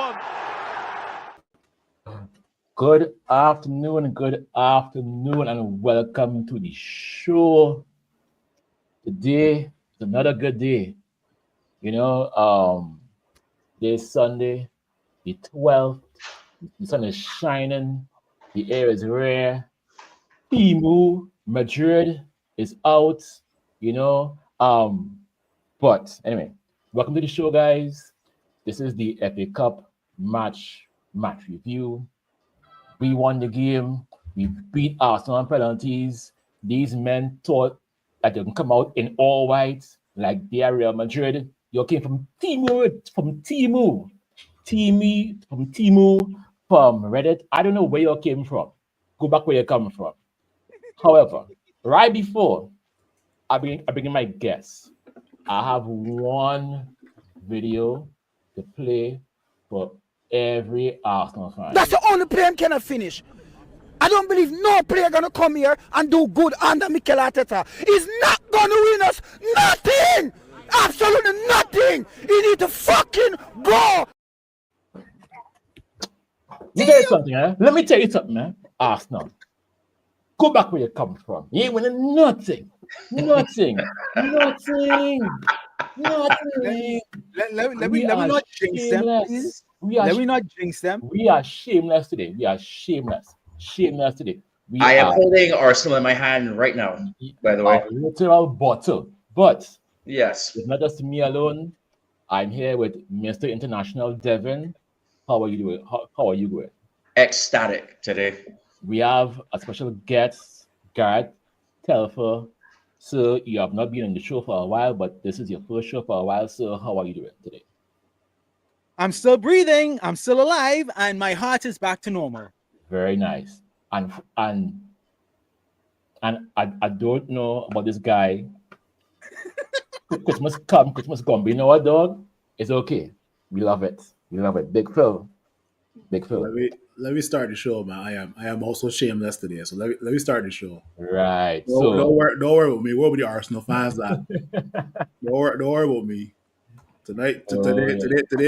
one. Good afternoon, and welcome to the show. Today is another good day. This Sunday, the 12th, the sun is shining, the air is rare. TEMU Madrid is out, you know. But anyway, welcome to the show, guys. This is the FA Cup match review. We won the game. We beat Arsenal on penalties. These men thought that they can come out in all white like they are Real Madrid. You came from TEMU, from Reddit. I don't know where you came from. Go back where you're coming from. However, right before I begin my guess, I have one video to play for every Arsenal fan. That's the only player cannot finish. I don't believe no player gonna come here and do good under Mikel Arteta. He's not gonna win us nothing. Absolutely nothing. He need to fucking go. Let me tell you something, man. Arsenal, go back where you come from. You ain't winning nothing. Let me not jinx them, please. Let me not jinx them. We are shameless today. Shameless today. I am holding Arsenal in my hand right now, by the way. A literal bottle. But yes, it's not just me alone. I'm here with Mr. International Devin. How are you doing? How are you doing? Ecstatic today. We have a special guest, Gareth Telfer. Sir, you have not been on the show for a while, but this is your first show for a while. Sir, how are you doing today? I'm still breathing. I'm still alive, and my heart is back to normal. Very nice. And I don't know about this guy. Christmas come, Christmas gone. But you know what, dog? It's okay. We love it. Big Phil. Let me start the show, man. I am also shameless today, so let me start the show. Right. Don't worry about me. What about the Arsenal fans? That don't worry about me. Today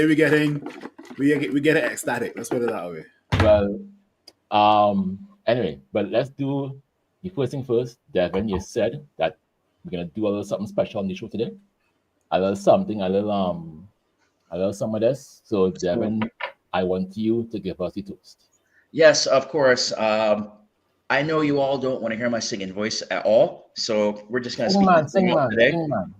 we get ecstatic. Let's put it that way. Well, anyway, but let's do the first thing first. Devin, you said that we're gonna do a little something special on the show today. A little some of this. So Devin, I want you to give us the toast. Yes, of course. I know you all don't want to hear my singing voice at all, so we're just gonna sing today.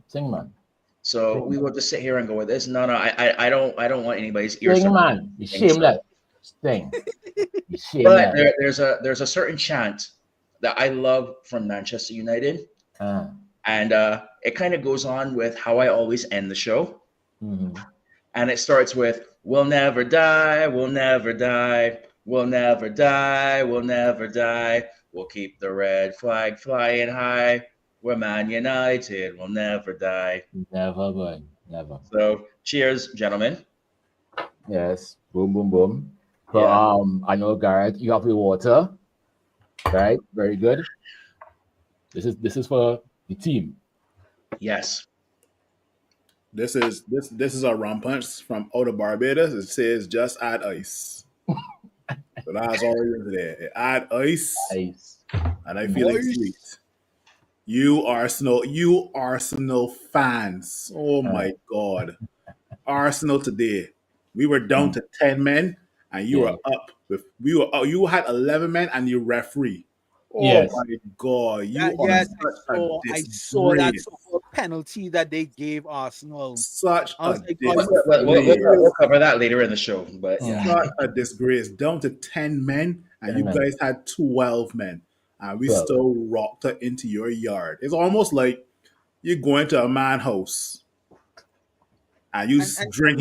Sing man. So we will just sit here and go with this. No, I don't want anybody's ears. Sing man, you shameless. Sing. But there's a certain chant that I love from Manchester United, and it kind of goes on with how I always end the show. Mm-hmm. And it starts with, we'll never die, we'll never die, we'll never die, we'll never die. We'll keep the red flag flying high. We're Man United, we'll never die. Never, boy, never. So, cheers, gentlemen. Yes, boom, boom, boom. So, I know, Gareth, you have your water, right? Very good. This is for the team. Yes. This is a rum punch from out of Barbados. It says just add ice. So that's all it is today. Add ice. And I feel like sweet. You Arsenal fans. Oh my God. Arsenal today. We were down to 10 men and you were up with you had 11 men and you referee. Oh my God! I saw that penalty that they gave Arsenal. Such a disgrace. We'll cover that later in the show. But such a disgrace. Down to 10 men, and you guys had 12 men, and we still rocked it into your yard. It's almost like you're going to a man's house, and you drink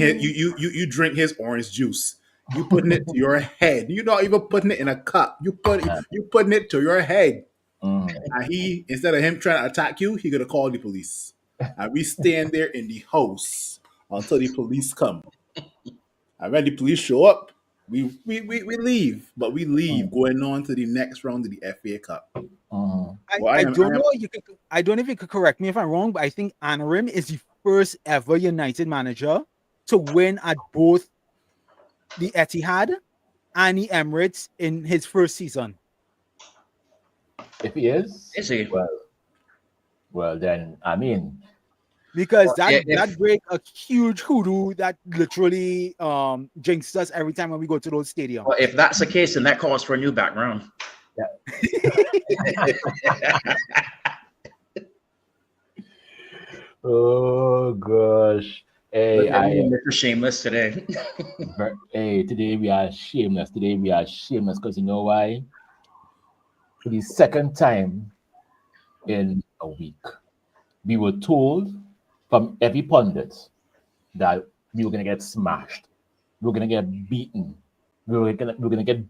his orange juice. You putting it to your head. You're not even putting it in a cup. You putting it to your head. And he, instead of him trying to attack you, he gonna call the police. And we stand there in the house until the police come. And when the police show up, we leave. But we leave going on to the next round of the FA Cup. I don't know if you could correct me if I'm wrong, but I think Anarim is the first ever United manager to win at both the Etihad and the Emirates in his first season. If he is he? Well, then I mean, because that break a huge hoodoo that literally jinxes us every time when we go to those stadiums. Well, if that's the case, then that calls for a new background. Yeah. Oh gosh. Hey, Mr. Shameless today. Hey, today we are shameless. Because you know why? For the second time in a week, we were told from every pundit that we were gonna get smashed, we were gonna get beaten, we were gonna get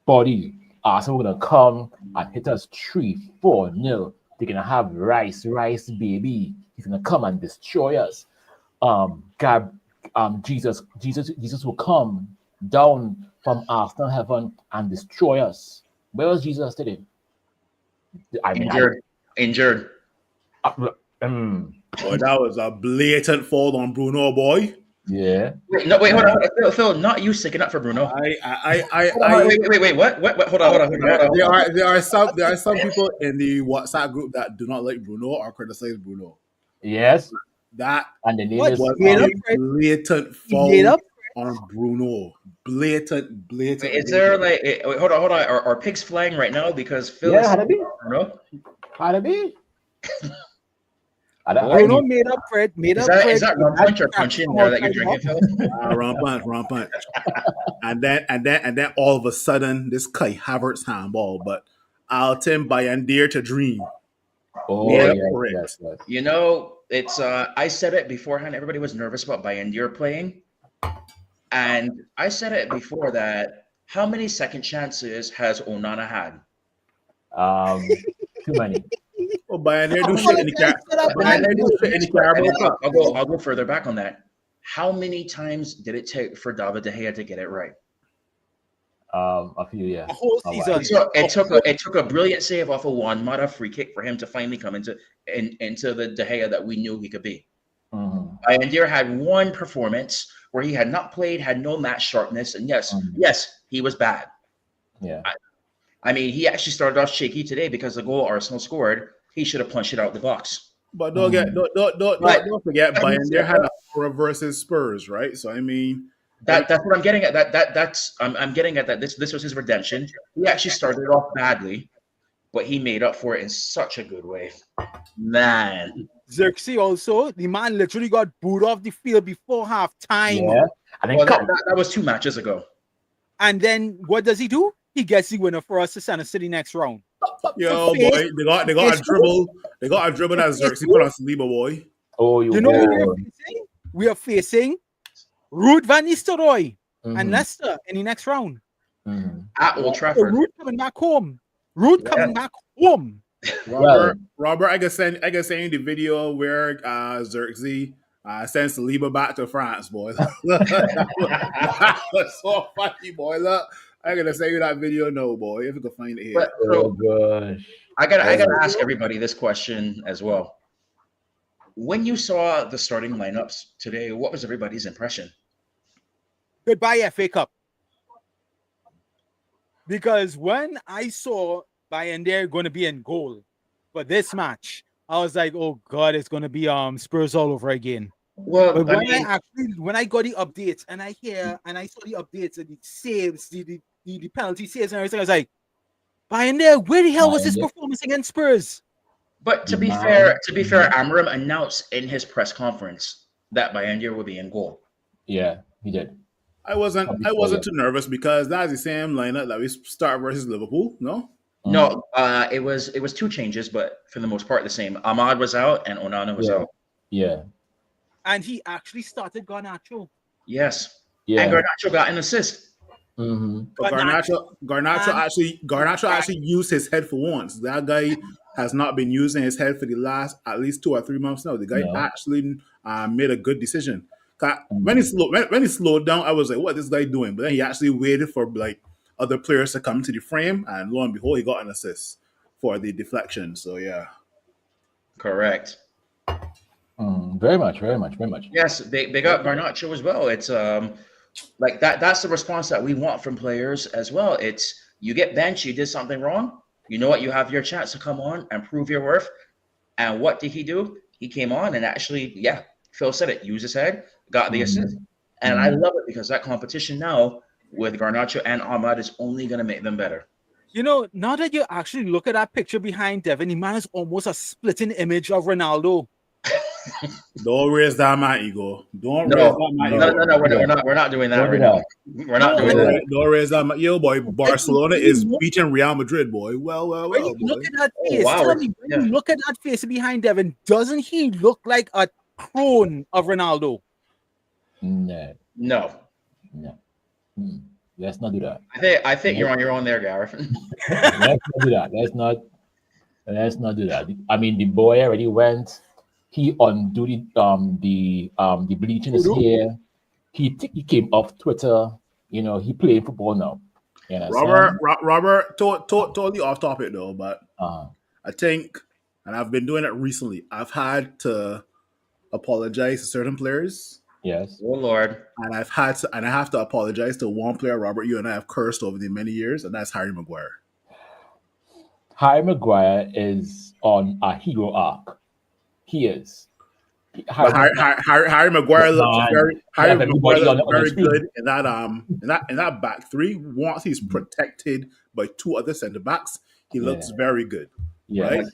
bodied. Arsenal were gonna come and hit us 3-4-0. They're gonna have rice, baby. He's gonna come and destroy us. Jesus will come down from Arsenal heaven and destroy us. Where was Jesus today? Injured. Boy, that was a blatant fault on Bruno, boy. Yeah. Wait, hold on. Phil, not you sticking up for Bruno. Wait. What? Hold on. There are some people in the WhatsApp group that do not like Bruno or criticize Bruno. Yes. That and the name was a blatant fault on Bruno. Blatant. Is there like? Hold on. Are pigs flying right now because Phil? Yeah, had to be. Bruno. Had to be. Bruno made up Fred. Is that rum punch or punch in there that you're drinking, Phil? Rum punch. and then all of a sudden, this Kai Havertz handball, but Alton Bayindir to dream. Oh, yes. You know, it's I said it beforehand. Everybody was nervous about Bayindir playing, and I said it before that. How many second chances has Onana had? Too many. Oh, Bayindir do shit in the Carabao. I'll go further back on that. How many times did it take for David De Gea to get it right? A few, yeah. A whole season. It took a brilliant save off a Juan Mata free kick for him to finally come into the De Gea that we knew he could be. Mm-hmm. Bayindir had one performance where he had not played, had no match sharpness, and yes, he was bad. Yeah. I mean, he actually started off shaky today because the goal Arsenal scored, he should have punched it out the box. But don't forget, Bayindir had a horror versus Spurs, right? So I mean, that's what I'm getting at. I'm getting at that. This was his redemption. He actually started off badly, but he made up for it in such a good way. Man, Xerxes also, the man literally got booed off the field before half time. Yeah, I think that was 2 matches ago. And then what does he do? He gets the winner for us to send us to the next round. Yo, boy, they got a dribble. They got a dribble that Xerxes put on Saliba, boy. Oh, you know who we are facing? We are facing Ruud van Nistelrooy and Leicester in the next round. At Old Trafford. So Ruud coming back home. Coming back home. Robert, I can send you the video where Xerxes sends Saliba back to France, boy. That was so funny, boy. Look, I'm gonna send you that video, no, boy. If you can find it here. Oh gosh. I gotta ask everybody this question as well. When you saw the starting lineups today, what was everybody's impression? Goodbye, FA Cup. Because when I saw Bayindir going to be in goal for this match, I was like, "Oh God, it's going to be Spurs all over again." Well, but when I got the updates and I saw the updates and the saves, the penalty saves and everything, I was like, Bayindir, where the hell was his performance against Spurs? But to be fair, Amram announced in his press conference that Bayindir would be in goal. Yeah, he did. I wasn't too nervous because that's the same lineup that we start versus Liverpool. No, it was 2 changes, but for the most part the same. Ahmad was out and Onana was out. Yeah, and he actually started Garnacho. Yes, and Garnacho got an assist. Mm-hmm. But Garnacho actually used his head for once. That guy has not been using his head for the last at least 2 or 3 months now. The guy actually made a good decision. When he slowed down, I was like, "What is this guy doing?" But then he actually waited for like other players to come to the frame, and lo and behold, he got an assist for the deflection. So yeah, correct. Very much. Yes, they got Garnacho as well. It's Like that's the response that we want from players as well. It's you get benched, you did something wrong. You know what? You have your chance to come on and prove your worth. And what did he do? He came on and actually, yeah, Phil said it, used his head, got the assist. And I love it because that competition now with Garnacho and Ahmad is only going to make them better. You know, now that you actually look at that picture behind Devin, he man is almost a splitting image of Ronaldo. Don't raise that my ego. Don't No, raise that my ego. no, we're not doing that right now. We're not doing that. Don't raise that my yo boy. Barcelona is beating Real Madrid, boy. Well, When you boy. look at that face, wow. tell me, when you look at that face behind Devin, doesn't he look like a clone of Ronaldo? No. Let's not do that. I think you're on your own there, Gareth. Let's not do that. Let's not do that. I mean, the boy already went. He undo the bleaching his hair. He came off Twitter. You know, he playing football now. You know, Robert, totally off topic though, but I think, and I've been doing it recently. I've had to apologize to certain players. Yes. Oh Lord. And I have to apologize to one player, Robert, you and I have cursed over the many years, and that's Harry Maguire. Harry Maguire is on a hero arc. He is. Harry Maguire looks very good in that back three. Once he's protected by two other centre backs, he looks very good. Right?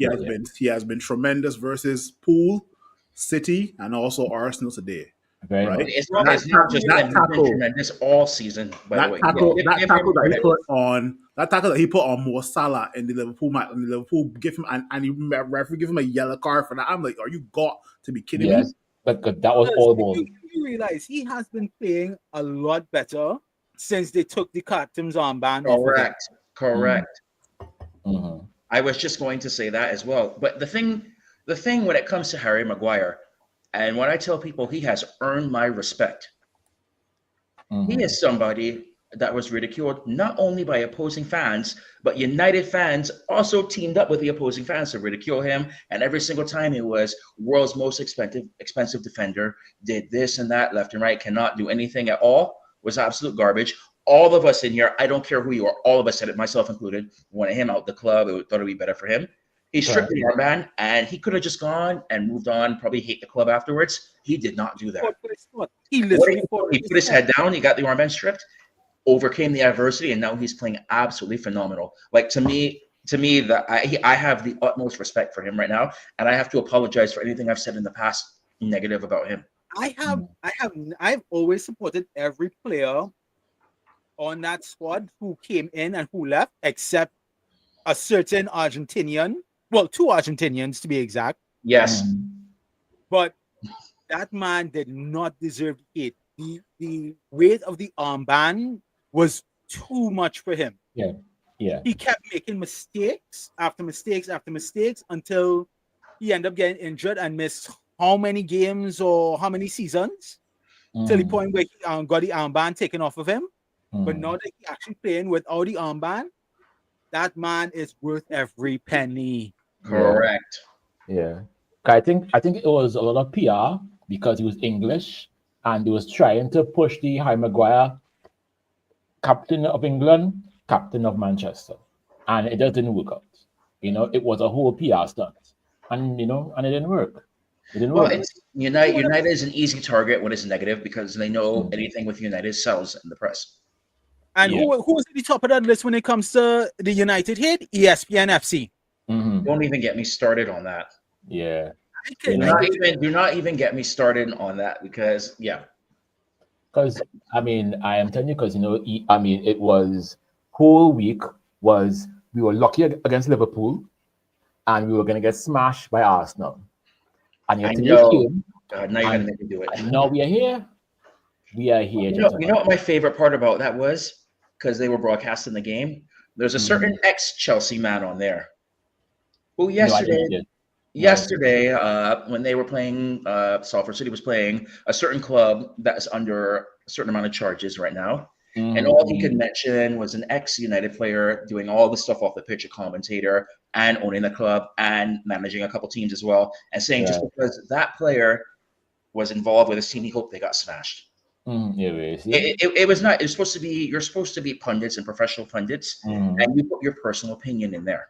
He has been tremendous versus Poole, City, and also Arsenal today. Right? It's not just been tremendous all season. By the way, that tackle that he put on Mo Salah in the Liverpool match, and the Liverpool give him and the referee give him a yellow card for that. I'm like, are you got to be kidding me? But that was all ball. You realize he has been playing a lot better since they took the captain's armband off of him. Correct. Mm-hmm. I was just going to say that as well. But the thing when it comes to Harry Maguire. And when I tell people he has earned my respect, he is somebody that was ridiculed not only by opposing fans, but United fans also teamed up with the opposing fans to ridicule him. And every single time it was world's most expensive defender, did this and that, left and right, cannot do anything at all, was absolute garbage. All of us in here, I don't care who you are, all of us said it, myself included, wanted him out the club, thought it would be better for him. He stripped the armband, and he could have just gone and moved on, probably hate the club afterwards. He did not do that. He put his head down, he got the armband stripped, overcame the adversity, and now he's playing absolutely phenomenal. Like, to me, I have the utmost respect for him right now, and I have to apologize for anything I've said in the past negative about him. I've always supported every player on that squad who came in and who left, except a certain Argentinian. Well, two Argentinians to be exact. Yes. But that man did not deserve hate. The weight of the armband was too much for him. Yeah. He kept making mistakes after mistakes after mistakes until he ended up getting injured and missed how many games or how many seasons till the point where he got the armband taken off of him. But now that he's actually playing without the armband, that man is worth every penny. Correct. Yeah. I think it was a lot of PR because he was English and he was trying to push the Harry Maguire, captain of England, captain of Manchester. And it just didn't work out. You know, it was a whole PR stunt. And it didn't work. United is an easy target when it's negative because they know anything with United sells in the press. And who's at the top of that list when it comes to the United hit? ESPN FC. Don't even get me started on that. Yeah. Do not even get me started on that because I am telling you because it was whole week was we were lucky against Liverpool and we were gonna get smashed by Arsenal. And now you're gonna make me do it. And now we are here. You know what my favorite part about that was? Because they were broadcasting the game. There's a certain ex-Chelsea man on there who yesterday, when they were playing, Salford City was playing a certain club that's under a certain amount of charges right now. And all he could mention was an ex-United player doing all the stuff off the pitch, a commentator, and owning the club and managing a couple teams as well, and saying just because that player was involved with his team, he hoped they got smashed. It was not. It was supposed to be. You're supposed to be pundits and professional pundits, and you put your personal opinion in there.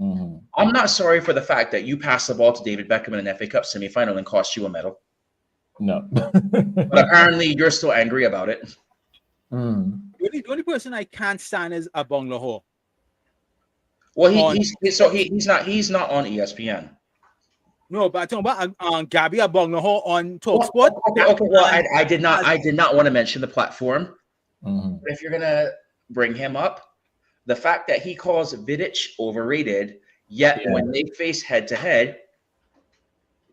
I'm not sorry for the fact that you passed the ball to David Beckham in an FA Cup semifinal and cost you a medal. No. But apparently, you're still angry about it. The only person I can't stand is Abong Lahore. Well, he's not on ESPN. No, but I'm talking about Gabby Abong Lahore on TalkSport. Okay. Well, I did not want to mention the platform. But if you're gonna bring him up, the fact that he calls Vidic overrated, yet when they face head to head,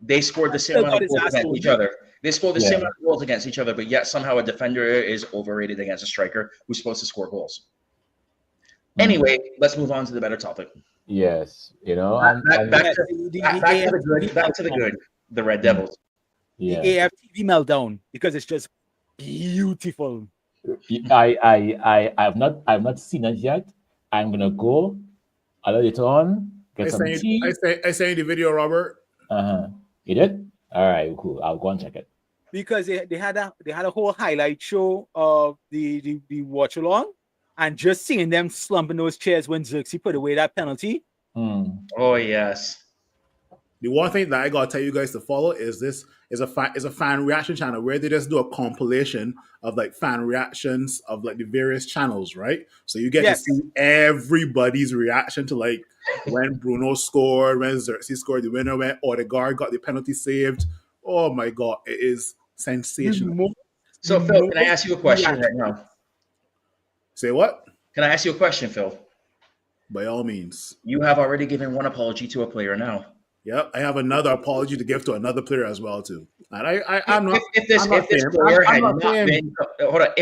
they scored the same amount of goals against each other. They scored the same amount of goals against each other, but yet somehow a defender is overrated against a striker who's supposed to score goals. Anyway, let's move on to the better topic. Yes, back to the good, the Red Devils. The AFTV meltdown, because it's just beautiful. I've not seen it yet. I'm gonna go a little later on. Get some tea. I sent you the video, Robert. You did? All right, cool. I'll go and check it. Because they had a whole highlight show of the watch along, and just seeing them slumping those chairs when Xerxes put away that penalty. Oh yes. The one thing that I gotta tell you guys to follow is a fan reaction channel where they just do a compilation of like fan reactions of like the various channels, right? So you get to see everybody's reaction to like when Bruno scored, when Xerxes scored the winner, when Odegaard got the penalty saved. Oh my god, it is sensational. So Phil, can I ask you a question right now? Say what? Can I ask you a question, Phil? By all means. You have already given one apology to a player now. Yep, I have another apology to give to another player as well too. And if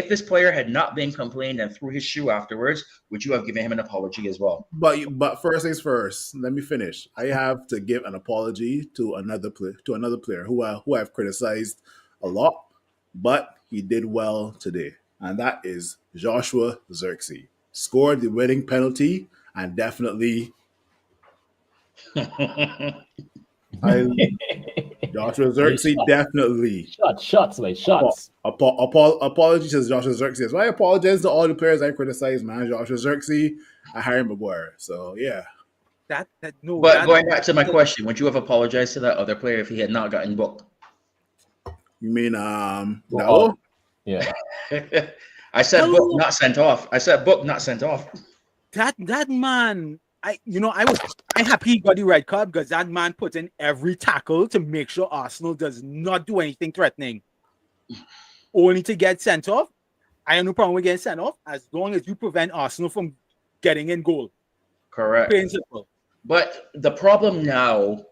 this player had not been complained and threw his shoe afterwards, would you have given him an apology as well? But first things first, let me finish. I have to give an apology to another player who I've criticized a lot, but he did well today, and that is Joshua Xerxes. Scored the winning penalty and definitely. Joshua Xerxes definitely shots. Apologies to Joshua Xerxes. I apologize to all the players I criticized, man. Joshua Xerxes and Harry Maguire. So yeah. Going back to my question, would you have apologized to that other player if he had not gotten booked? You mean no? Yeah. I said book, not sent off. That man. I'm happy he got the red card because that man put in every tackle to make sure Arsenal does not do anything threatening. Only to get sent off. I have no problem with getting sent off as long as you prevent Arsenal from getting in goal. Correct. Plain simple. But the problem now,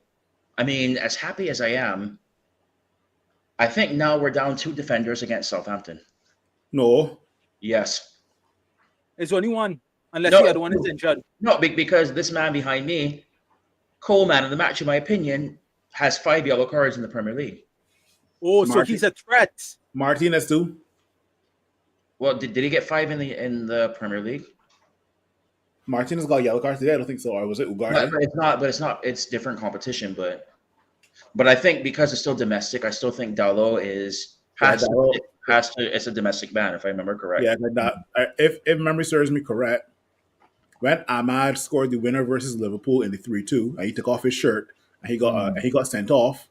I mean, as happy as I am, I think now we're down 2 defenders against Southampton. No. Yes. It's only one. Unless the other one is injured. No, because this man behind me, Coleman of the match, in my opinion, has 5 yellow cards in the Premier League. Oh, so he's a threat. Martinez too. Well, did he get 5 in the Premier League? Martinez got yellow cards today. I don't think so. Or was it Ugarte? It's not. It's different competition, but I think because it's still domestic, I still think Dalot has to. It's a domestic ban, if I remember correct. Yeah, if memory serves me correct. When Ahmad scored the winner versus Liverpool in the 3-2, and he took off his shirt and he got sent off.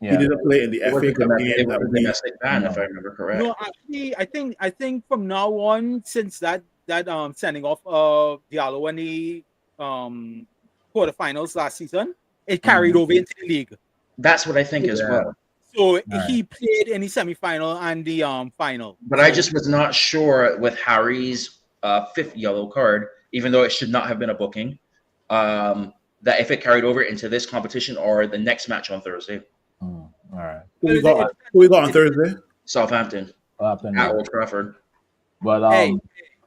Yeah. He didn't play in the FA Cup game. It was a domestic ban, if I remember correct. No, actually, I think from now on, since that sending off of Diallo in the quarterfinals last season, it carried over into the league. That's what I think as well. So he played in the semifinal and the final. But I just was not sure with Harry's 5th yellow card, even though it should not have been a booking, that if it carried over into this competition or the next match on Thursday. All right. Who we got on Thursday? Southampton. At Old Trafford. But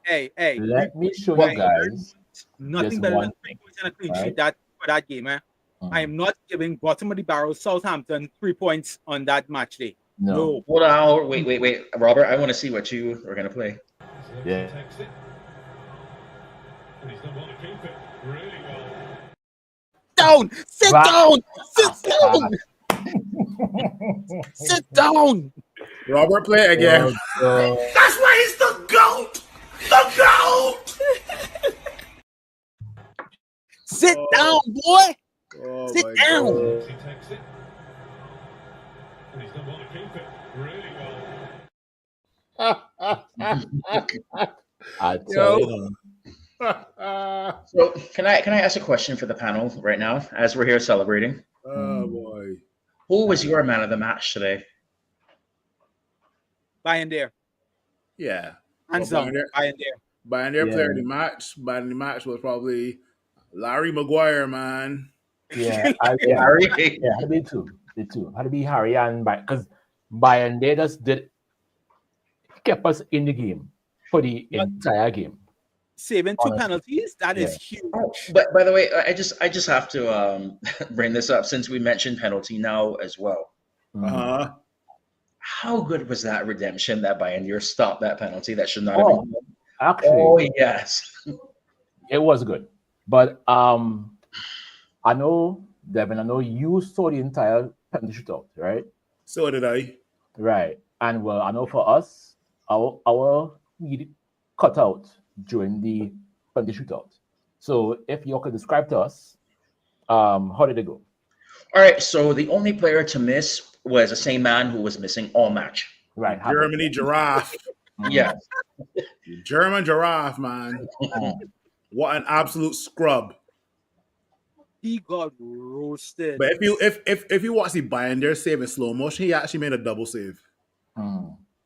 hey. Let me show you guys. Nothing better than 3 points and a clean sheet for that game, eh? I am not giving bottom of the barrel Southampton 3 points on that match day. No. Hold on. Wait. Robert, I want to see what you are going to play. Yeah. Down! Sit down! Sit down! Sit down! Robert, play it again. That's why he's the GOAT. The GOAT. Sit down, boy. Oh Sit my down. God. He takes it. And he's done well to keep it really well. I tell you. So can I ask a question for the panel right now as we're here celebrating? Oh boy. Who was your man of the match today? Bayern there. Yeah. Hands down. Bayern there. Bayern there Yeah. player of the match. Bayern of the match was probably Larry Maguire, man. Yeah, Harry? yeah, had to be two. The two had to be Harry and because Bayern they just kept us in the game for the entire game. Saving 2 penalties, that is huge. Oh, but by the way, I just have to bring this up since we mentioned penalty now as well. Uh-huh. How good was that redemption that Bayern stopped that penalty that should not have been? Actually, Oh yes, it was good. But I know, Devin, I know you saw the entire penalty shootout, right? So did I. Right. And well, I know for us, our we cut out during the penalty shootout. So if you could describe to us, how did it go? All right, so the only player to miss was the same man who was missing all match. Right. Germany giraffe. Yeah. German giraffe, man. What an absolute scrub. He got roasted. But if you watch the Bayern there save in slow motion, he actually made a double save.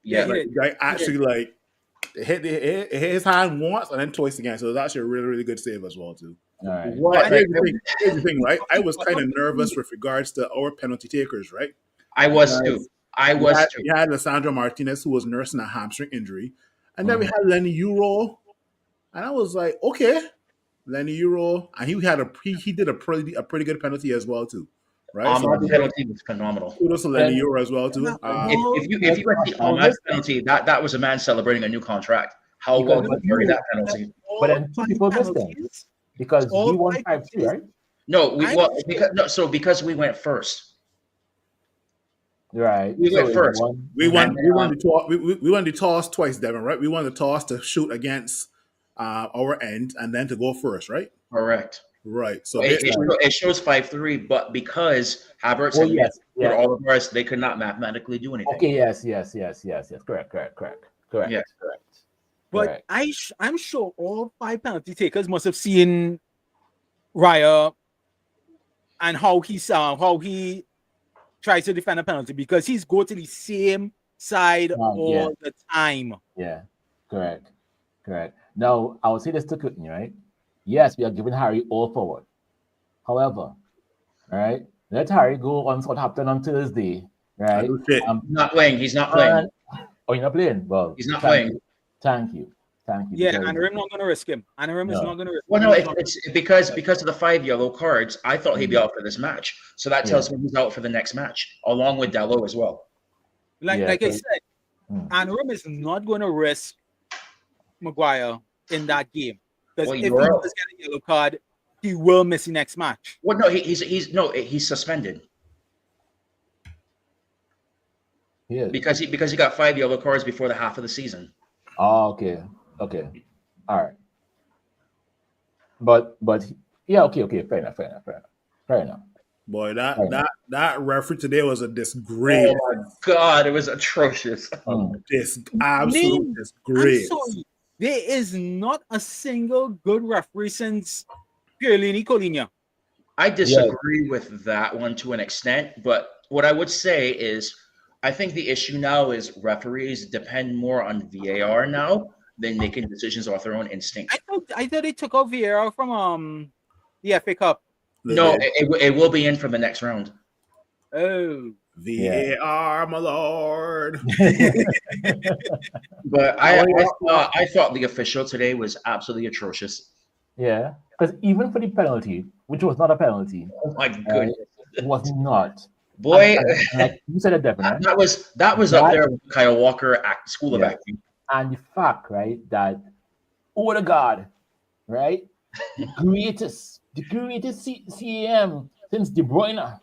Yeah. Like actually like it hit his hand once and then twice again. So it was actually a really, really good save as well too. All right. What? Here's the thing, right? I was kind of nervous with regards to our penalty takers, right? I was too. We had Lissandro Martinez, who was nursing a hamstring injury. And then we had Lenny Euro. And I was like, okay, Lenny Euro. And he did a pretty good penalty as well, too. Right? So the penalty was phenomenal. Kudos to Lenny Euro as well, too. If you had the Ahmad's penalty, that was a man celebrating a new contract. How well did he carry that penalty? But then two people missed them because we won 5-2, right? No, because we went first. Right. We went first. We won the toss twice, Devin, right? We won the toss to shoot against our end and then to go first, right? Correct. Right. So it shows 5-3, but because Havertz and all of us, they could not mathematically do anything. Okay, yes. Correct. Yes. Correct. But I'm sure all 5 penalty takers must have seen Raya and how he tries to defend a penalty because he's go to the same side all the time. Yeah, correct. Now, I would say this to Courtney, right? Yes, we are giving Harry all forward. However, all right, let Harry go on Southampton on Thursday, right? Not playing. He's not playing. You're not playing? Well, he's not playing. Thank you. Yeah, and I'm not going to risk him. And is not going to risk him. Well, no, it's because of the 5 yellow cards. I thought he'd be out for this match, so that tells me he's out for the next match, along with Dalot as well. Like I said, Anram is not going to risk Maguire in that game because if he does get a yellow card, he will miss the next match. Well, no, he's suspended. Yeah, because he got 5 yellow cards before the half of the season. Oh, okay, all right. But yeah, okay, fair enough. Boy, that referee today was a disgrace. Oh my God, it was atrocious. Absolute disgrace. I'm sorry, there is not a single good referee since Pierlini Colina. I disagree with that one to an extent, but what I would say is I think the issue now is referees depend more on VAR now than making decisions off their own instinct. I thought they took out VAR from the FA Cup. No, it will be in for the next round. Oh. VAR, my lord. But I thought the official today was absolutely atrocious. Yeah, because even for the penalty, which was not a penalty. Oh my goodness. It was not. Boy, like you said it, definitely. That was up there with Kyle Walker at School of Acting. And the fact, right, that Odegaard, right, the greatest CAM since De Bruyne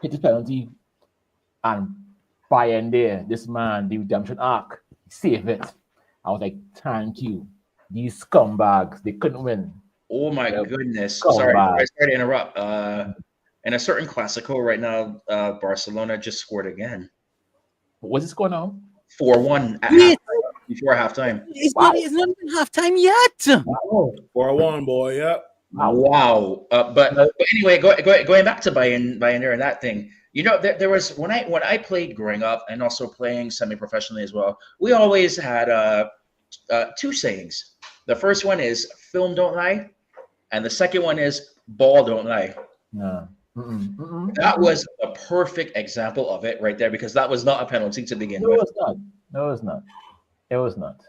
hit the penalty and Bayern there, this man, the redemption arc, save it. I was like, thank you. These scumbags, they couldn't win. Oh my They're goodness! scumbags. Sorry to interrupt. In a certain Clasico right now, Barcelona just scored again. What's this going on? 4-1 at Wait. before halftime. It's Wow. not even halftime yet. Oh, 4-1, boy. Yep. Wow. But anyway, going back to Bayern there and that thing. You know, there was when I played growing up and also playing semi-professionally as well. We always had two sayings. The first one is "film don't lie," and the second one is "ball don't lie." no. That was a perfect example of it right there because that was not a penalty to begin No, with. it's not. No, it's not. It was not.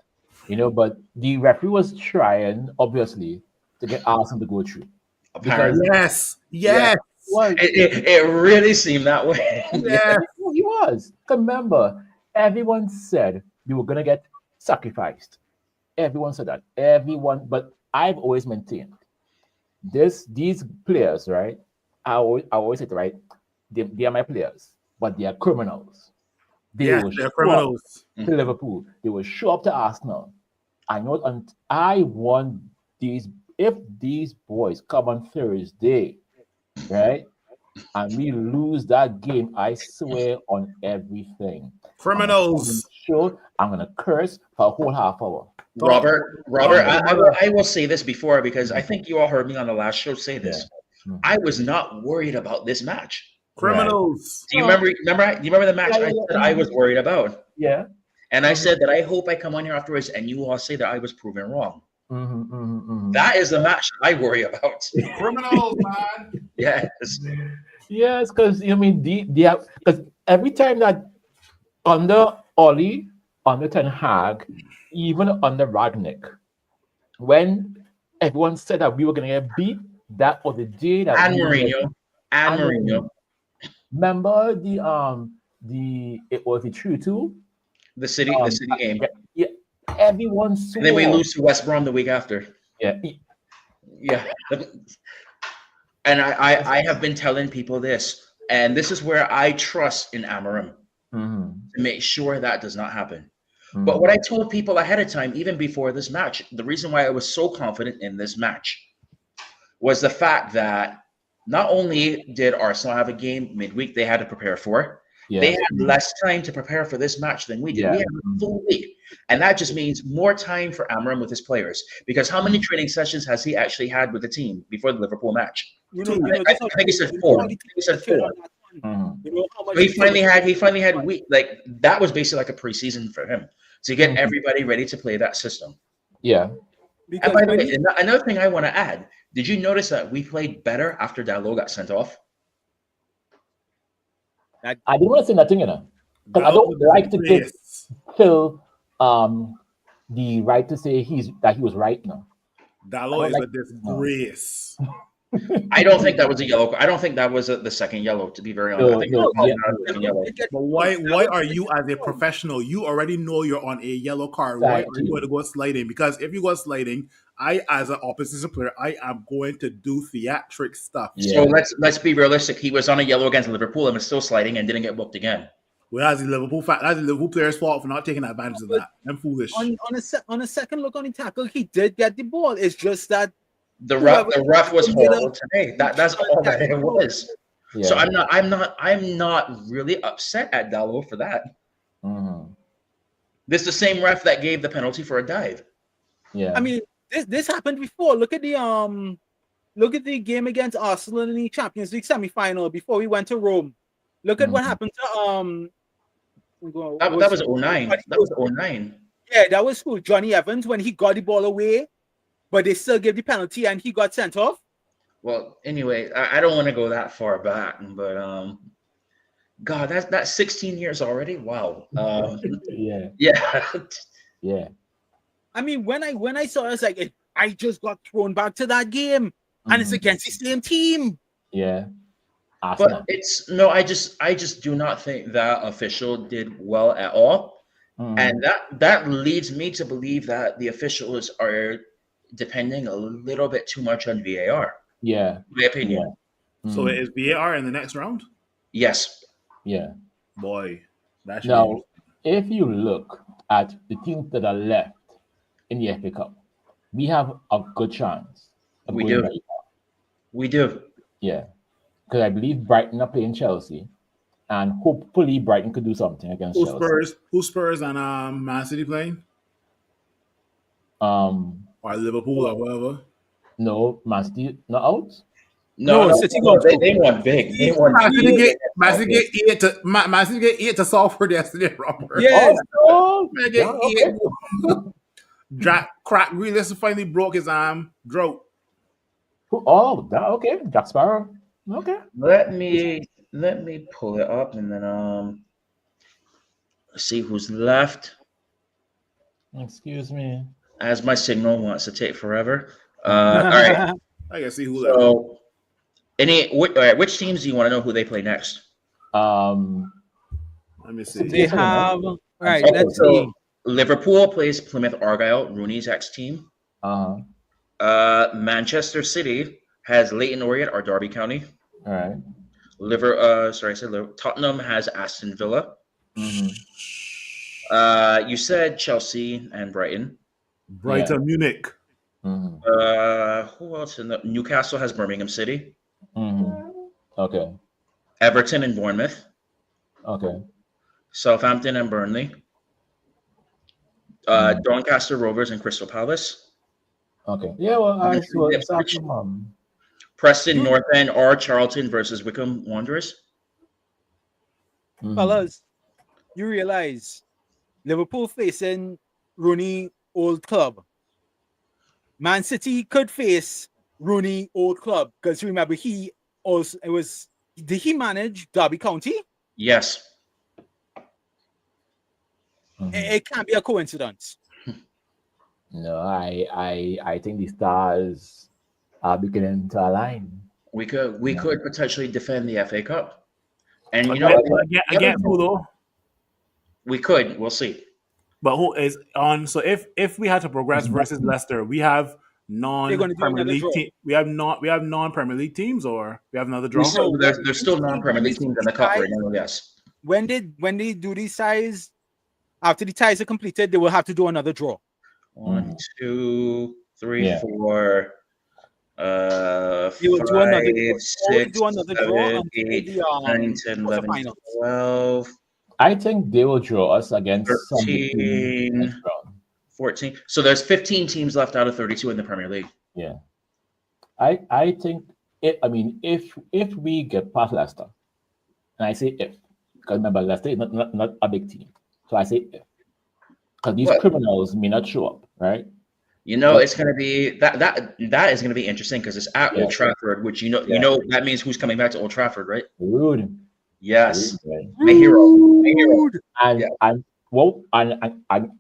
You know, but the referee was trying, obviously, to get Arsenal to go through. Apparently, Yes. Yes. Was it really seemed that way. Yes. he was. Remember, everyone said they were gonna get sacrificed. Everyone said that. Everyone, but I've always maintained these players, right? I always say it, right? They are my players, but they are criminals. They Yes, will they're show up criminals. to Liverpool. They will show up to Arsenal. I know, and I want these. If these boys come on Thursday, right, and we lose that game, I swear on everything. Criminals. Sure, I'm gonna curse for a whole half hour. Robert, I will say this before because I think you all heard me on the last show say this. Yeah. I was not worried about this match. Criminals. Do you remember the match I said I was worried about? Yeah. And I said that I hope I come on here afterwards and you all say that I was proven wrong. Mm-hmm. That is the match I worry about. Criminals, man. Yes. Yes, because I mean because every time that under Oli, under Ten Hag, even under Ragnick, when everyone said that we were gonna get beat, that was the day that And we were Mourinho. And Mourinho. Remember it was the THRU The city game. Yeah, everyone swore. And then we lose to West Brom the week after. Yeah. Yeah. And I have been telling people this, and this is where I trust in Amorim to make sure that does not happen. But what I told people ahead of time, even before this match, the reason why I was so confident in this match was the fact that not only did Arsenal have a game midweek they had to prepare for, they had less time to prepare for this match than we did. We had a full week. And that just means more time for Amorim with his players. Because how many training sessions has he actually had with the team before the Liverpool match? I think he said 4. He finally had week. Like that was basically like a preseason for him to get everybody ready to play that system. Yeah. And by the way, another thing I want to add, did you notice that we played better after Dalot got sent off? I didn't want to say nothing, you know. Because I don't like to give Phil the right to say that he was right now. Dalot is a disgrace. I don't think that was a yellow. I don't think that was the second yellow, to be very honest. Yellow. But why are you as a professional? You already know you're on a yellow card. Why are you going to go sliding? Because if you go sliding, I, as an opposition player, I am going to do theatric stuff. So let's be realistic. He was on a yellow against Liverpool and was still sliding and didn't get booked again. Well, that's the Liverpool player's fault for not taking advantage of that. I'm foolish. On a second look on the tackle, he did get the ball. It's just that the ref was horrible today. That's all that it was. Yeah. So I'm not really upset at Dalot for that. This is the same ref that gave the penalty for a dive. Yeah. I mean, this happened before. Look at the game against Arsenal in the Champions League semi-final before we went to Rome. Look at what happened to that was 09. That was 09. Yeah, that was cool. Johnny Evans when he got the ball away, but they still gave the penalty and he got sent off. Well, anyway, I don't want to go that far back, but God, that's 16 years already. Wow. Yeah. I mean, when I saw it, I was like, I just got thrown back to that game, and it's against the same team. Yeah. But I just do not think that official did well at all. And that leads me to believe that the officials are depending a little bit too much on VAR. Yeah. In my opinion. So is VAR in the next round? Yes. Yeah. Boy. That should Now, if you look at the teams that are left in the FA Cup, we have a good chance of We going do. very far. We do. Yeah, because I believe Brighton are playing Chelsea, and hopefully Brighton could do something against Who Chelsea. Spurs and Man City playing? Um, Or Liverpool or whatever? no, Man City not out. No, City goes they, to- they won big. They won Man City big. get 8 to Salford yesterday, Robert. Yes. Oh, Man yeah, get okay. 8. Crack Grealish finally broke his arm. Drought. Oh, that okay. Jack Sparrow. Okay. Let me pull it up and then see who's left. Excuse me. As my signal wants to take forever. All right. I can see who left. So, all right, which teams do you want to know who they play next? Let me see. They have right. Okay, Let's so see. Liverpool plays Plymouth Argyle, Rooney's ex-team. Uh-huh. Manchester City has Leighton Orient or Derby County. All right. Tottenham has Aston Villa. Mm-hmm. You said Chelsea and Brighton. Brighton, Munich. Mm-hmm. Who else Newcastle has Birmingham City. Mm-hmm. Okay. Everton and Bournemouth. Okay. Southampton and Burnley. Doncaster Rovers and Crystal Palace. Okay. Yeah, well, I saw some. Preston North End or Charlton versus Wickham Wanderers. Fellas, you realize Liverpool facing Rooney Old Club. Man City could face Rooney Old Club because remember did he manage Derby County? Yes. It can't be a coincidence. No, I think the stars are beginning to align. We could potentially defend the FA Cup. And Again, who though? We could. We'll see. But who is on? So if we had to progress versus Leicester, we have non-Premier League team. We have non-Premier League teams, or we have another draw. There's still non-Premier League teams in the cup right now. Yes. When they do these ties, after the ties are completed, they will have to do another draw. 1, 2, 3, 4. You will do another 5, 6, do another 7, 8, 9, 10, 11, 12. I think they will draw us against 13, 14. So there's 15 teams left out of 32 in the Premier League. Yeah. I think if we get past Leicester, and I say if, because remember Leicester is not a big team. So I say if. Because these criminals may not show up, right? It's going to be that is going to be interesting because it's at Old Trafford, which you know that means who's coming back to Old Trafford, right? Ruud. Yes, Ruud, my hero. And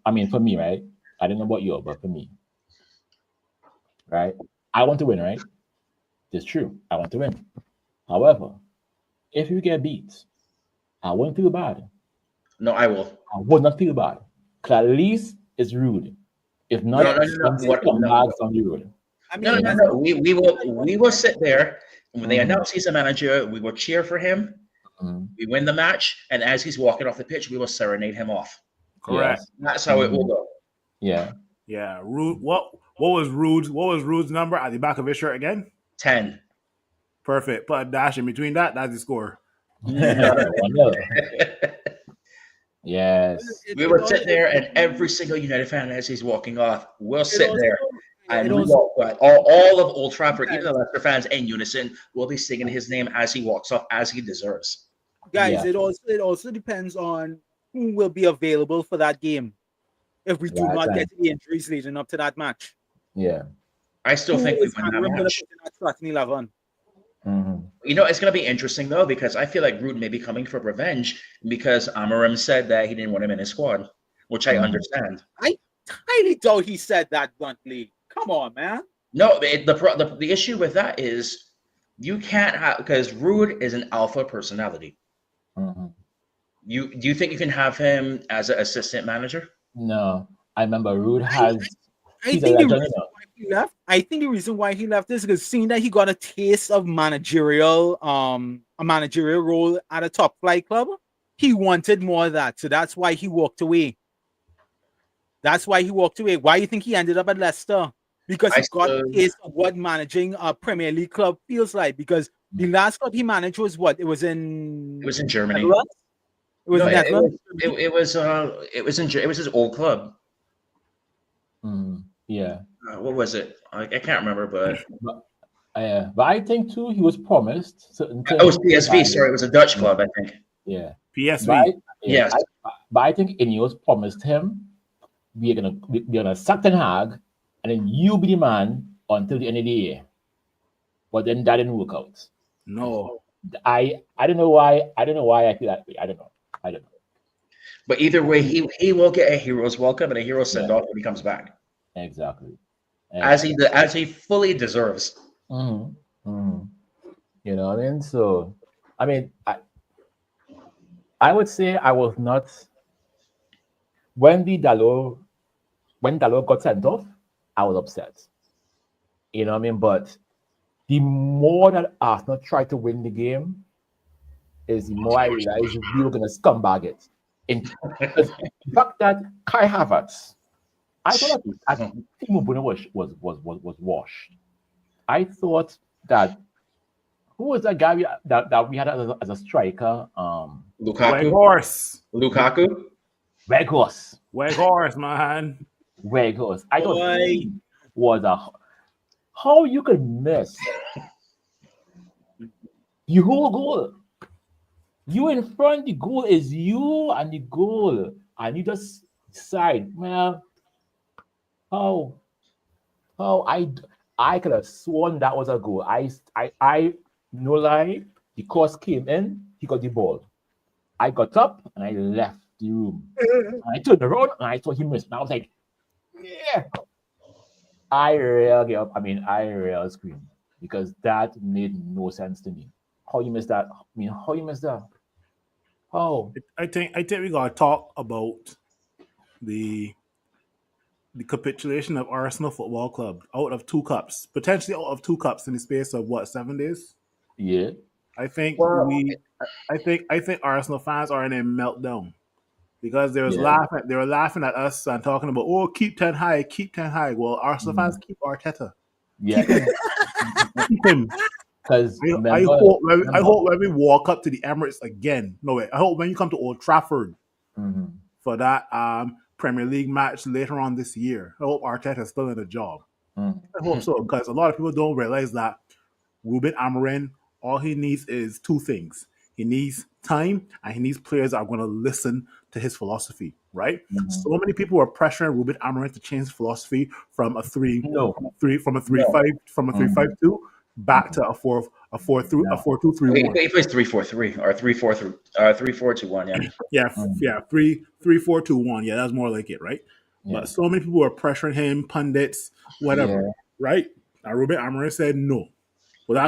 I mean for me, right? I don't know about you, but for me, right? I want to win, right? It's true. I want to win. However, if you get beat, I won't feel bad. No, I will. I would not feel bad. Because at least it's Ruud. If not, no. We will sit there. When they announce he's a manager, we will cheer for him. We win the match, and as he's walking off the pitch, we will serenade him off. Correct. Yes. That's how it will go. Yeah. Yeah. Ruud. What was Ruud's number at the back of his shirt again? 10. Perfect. Put a dash in between that. That's the score. Yes. We will sit there, and every single United fan as he's walking off, we'll sit there. And all of Old Trafford, even the Leicester fans in unison, will be singing his name as he walks off, as he deserves. Guys, it also depends on who will be available for that game. If we do not get the injuries leading up to that match. Yeah. I still think we win that match. It's going to be interesting, though, because I feel like Ruud may be coming for revenge because Amorim said that he didn't want him in his squad, which I understand. I highly doubt he said that bluntly. Come on, man. No, the issue with that is you can't have, because Ruud is an alpha personality. Do you think you can have him as an assistant manager? No. I remember Ruud has... I think the reason why he left is because seeing that he got a taste of a managerial role at a top flight club, he wanted more of that. So that's why he walked away. Why do you think he ended up at Leicester? Because he got a taste of what managing a Premier League club feels like. Because the last club he managed was what? It was in Germany. Netherlands? It was Netherlands. It was his old club. Yeah. What was it? I can't remember, but I think too he was promised certain things. It was PSV. Sorry, it was a Dutch club, I think. Yeah, PSV. Yes, but I think Ineos promised him we're gonna sack Ten Hag, and then you be the man until the end of the year. But then that didn't work out. No, I don't know why. I don't know why I feel that way. I don't know. But either way, he will get a hero's welcome and a hero send off when he comes back. Exactly. As he fully deserves. You know what I mean? So, I mean, I would say I was not when Dalot got sent off. I was upset. You know what I mean? But the more that Arsenal tried to win the game, is the more I realized we were going to scumbag it. In fact that Kai Havertz, I thought that TEMU Madrid was washed. I thought that who was that guy that we had as a striker? Lukaku. Weghorst, man. Weghorst. I thought he was how you could miss the whole goal. You in front, the goal is you and the goal, and you just decide, well, how I could have sworn that was a goal. I no lie, the cross came in, he got the ball. I got up and I left the room. And I turned around and I saw he missed. And I was like, yeah. I really screamed because that made no sense to me. How you missed that? How you missed that? Oh, I think we gotta talk about the capitulation of Arsenal Football Club out of 2 cups, potentially out of 2 cups in the space of what, 7 days? Yeah. I think Arsenal fans are in a meltdown because they were laughing at us and talking about, oh, keep Ten Hag. Well, Arsenal fans keep Arteta. Yeah. Keep him. Because I hope when we walk up to the Emirates again. No way. I hope when you come to Old Trafford for that Premier League match later on this year, I hope Arteta's still in the job. I hope so, because a lot of people don't realize that Ruben Amorim, all he needs is 2 things. He needs time, and he needs players that are going to listen to his philosophy, right? So many people are pressuring Ruben Amorim to change his philosophy from a 3-5-2 back to a 4-2-3-1. He plays 3-4-3 or 3-4-2-1. Yeah, 3-4-2-1. Yeah, that's more like it, right? Yeah. But so many people are pressuring him, pundits, whatever, right? Now Ruben Amorim said no. Well,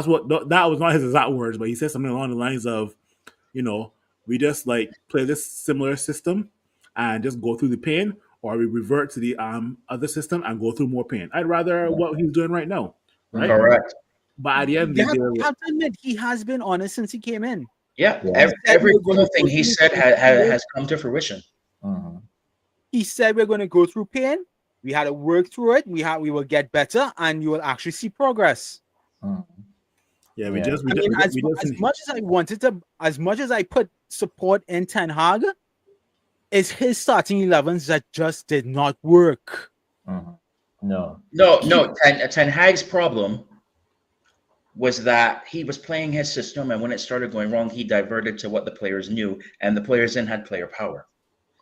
that was not his exact words, but he said something along the lines of, we just like play this similar system and just go through the pain, or we revert to the other system and go through more pain. I'd rather what he's doing right now, right? Correct. But at the end of the day, you have to admit he has been honest since he came in. Yeah. Every single thing he said has come to fruition. He said we're going to go through pain. We had to work through it. We will get better, and you will actually see progress. Yeah, as much as I put support in Ten Hag, it's his starting 11s that just did not work. No. Ten Hag's problem was that he was playing his system, and when it started going wrong, he diverted to what the players knew, and the players then had player power.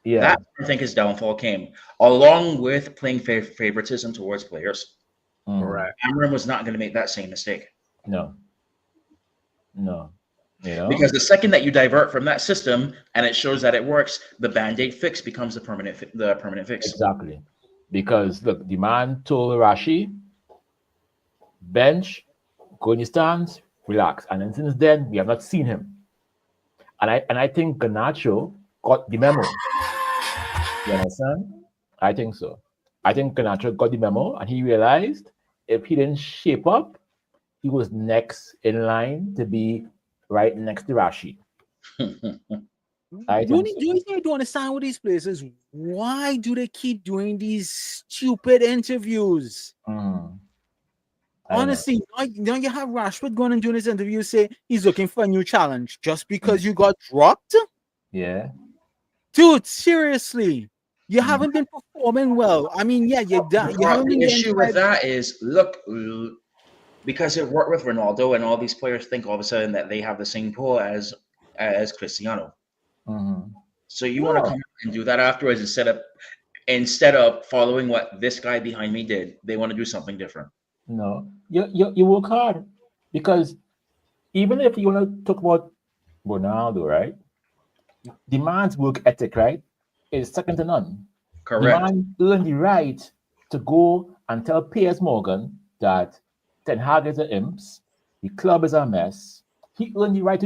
Yeah, that's where I think his downfall came, along with playing favoritism towards players. Correct. Amorim was not going to make that same mistake. No. Because the second that you divert from that system and it shows that it works, the Band-Aid fix becomes the permanent fix. Exactly. Because look, the man told Rashi, bench, go in your stands, relax. And then since then, we have not seen him. And I think Garnacho got the memo. You understand? I think so. I think Garnacho got the memo and he realized if he didn't shape up, he was next in line to be right next to Rashi. I The think only thing I don't understand with these places, why do they keep doing these stupid interviews? I don't know. Honestly, now you have Rashford going and doing his interview, say he's looking for a new challenge just because you got dropped? Yeah. Dude, seriously. You haven't been performing well. I mean, yeah, you haven't been The getting issue with that is, look, because it worked with Ronaldo, and all these players think all of a sudden that they have the same pull as Cristiano. So you want to come and do that afterwards instead of following what this guy behind me did. They want to do something different. No, you work hard because even if you want to talk about Ronaldo, right? The man's work ethic, right, is second to none. The Correct. man earned the right to go and tell Piers Morgan that Ten Hag is an imps, the club is a mess. He earned the right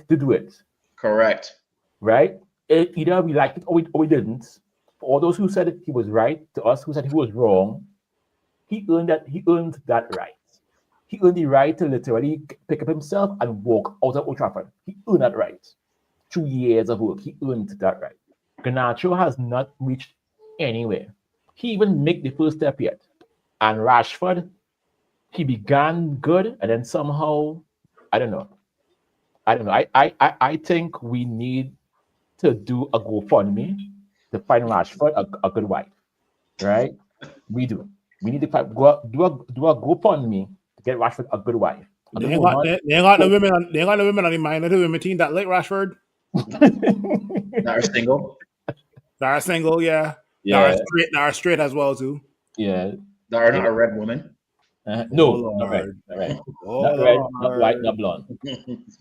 to do it. Correct. Right? Either we liked it or we didn't. For all those who said he was right, to us who said he was wrong, he earned that right. He earned the right to literally pick up himself and walk out of Old Trafford. He earned that right. 2 years of work, he earned that right. Garnacho has not reached anywhere. He even made the first step yet. And Rashford, he began good and then somehow, I don't know. I think we need to do a GoFundMe to find Rashford a good wife, right? We do. We need to do a GoFundMe to get Rashford a good wife. They ain't got no women on the minority women team that like Rashford. That are single. That are single, yeah. Yeah. That are straight as well too. Yeah. That are not a red woman. No, not red. Not red. Not red, not white, not blonde.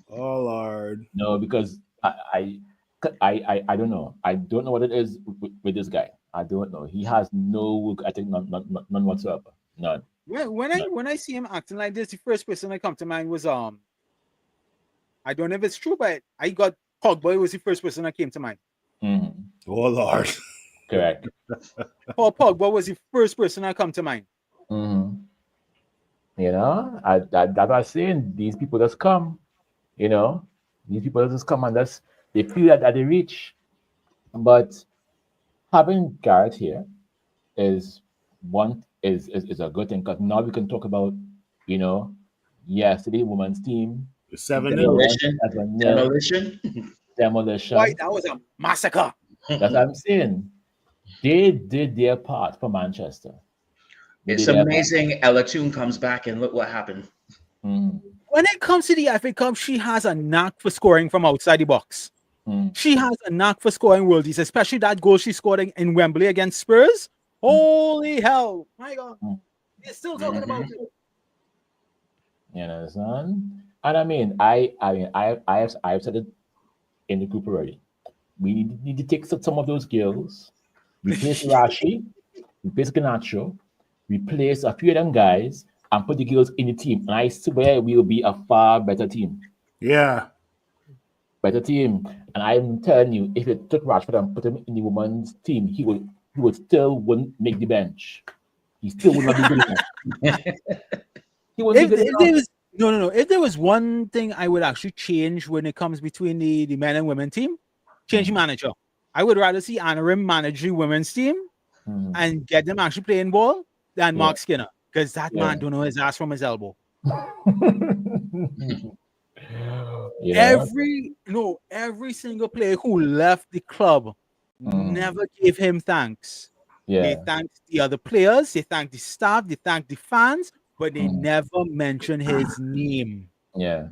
Oh Lord. No, because I don't know. I don't know what it is with this guy. I don't know. He has no work ethic, none whatsoever. None. When I see him acting like this, the first person that come to mind was I don't know if it's true, but I got Pogba was the first person that came to mind. Mm-hmm. Oh Lord. Correct. Paul Pogba was the first person that come to mind. Mm-hmm. You know, that I was saying. These people just come. You know, these people just come and they feel that they reach. But having Garrett here is a good thing because now we can talk about, you know, yesterday women's team. 7-0. Demolition. Why, that was a massacre. That's what I'm saying. They did their part for Manchester. It's amazing. Ella Toon comes back and look what happened. Mm. When it comes to the FA Cup, she has a knack for scoring from outside the box. She has a knack for scoring worldies, especially that goal she scored in Wembley against Spurs. Holy hell. My God. They're still talking about it. You understand? And I mean, I've said it in the group already. We need to take some of those girls, replace Rashi, replace Garnacho, replace a few of them guys, and put the girls in the team. And I swear we will be a far better team. Yeah. Better team. And I'm telling you, if you took Rashford and put him in the women's team, he would still wouldn't make the bench. He still would not be good enough. He wouldn't be good enough. No. If there was one thing I would actually change when it comes between the men and women team, change manager. I would rather see Anarim manage the women's team and get them actually playing ball than Mark Skinner, because that man don't know his ass from his elbow. Every single player who left the club never gave him thanks. They thanked the other players, they thanked the staff, they thanked the fans, but they never mentioned his name. Yeah.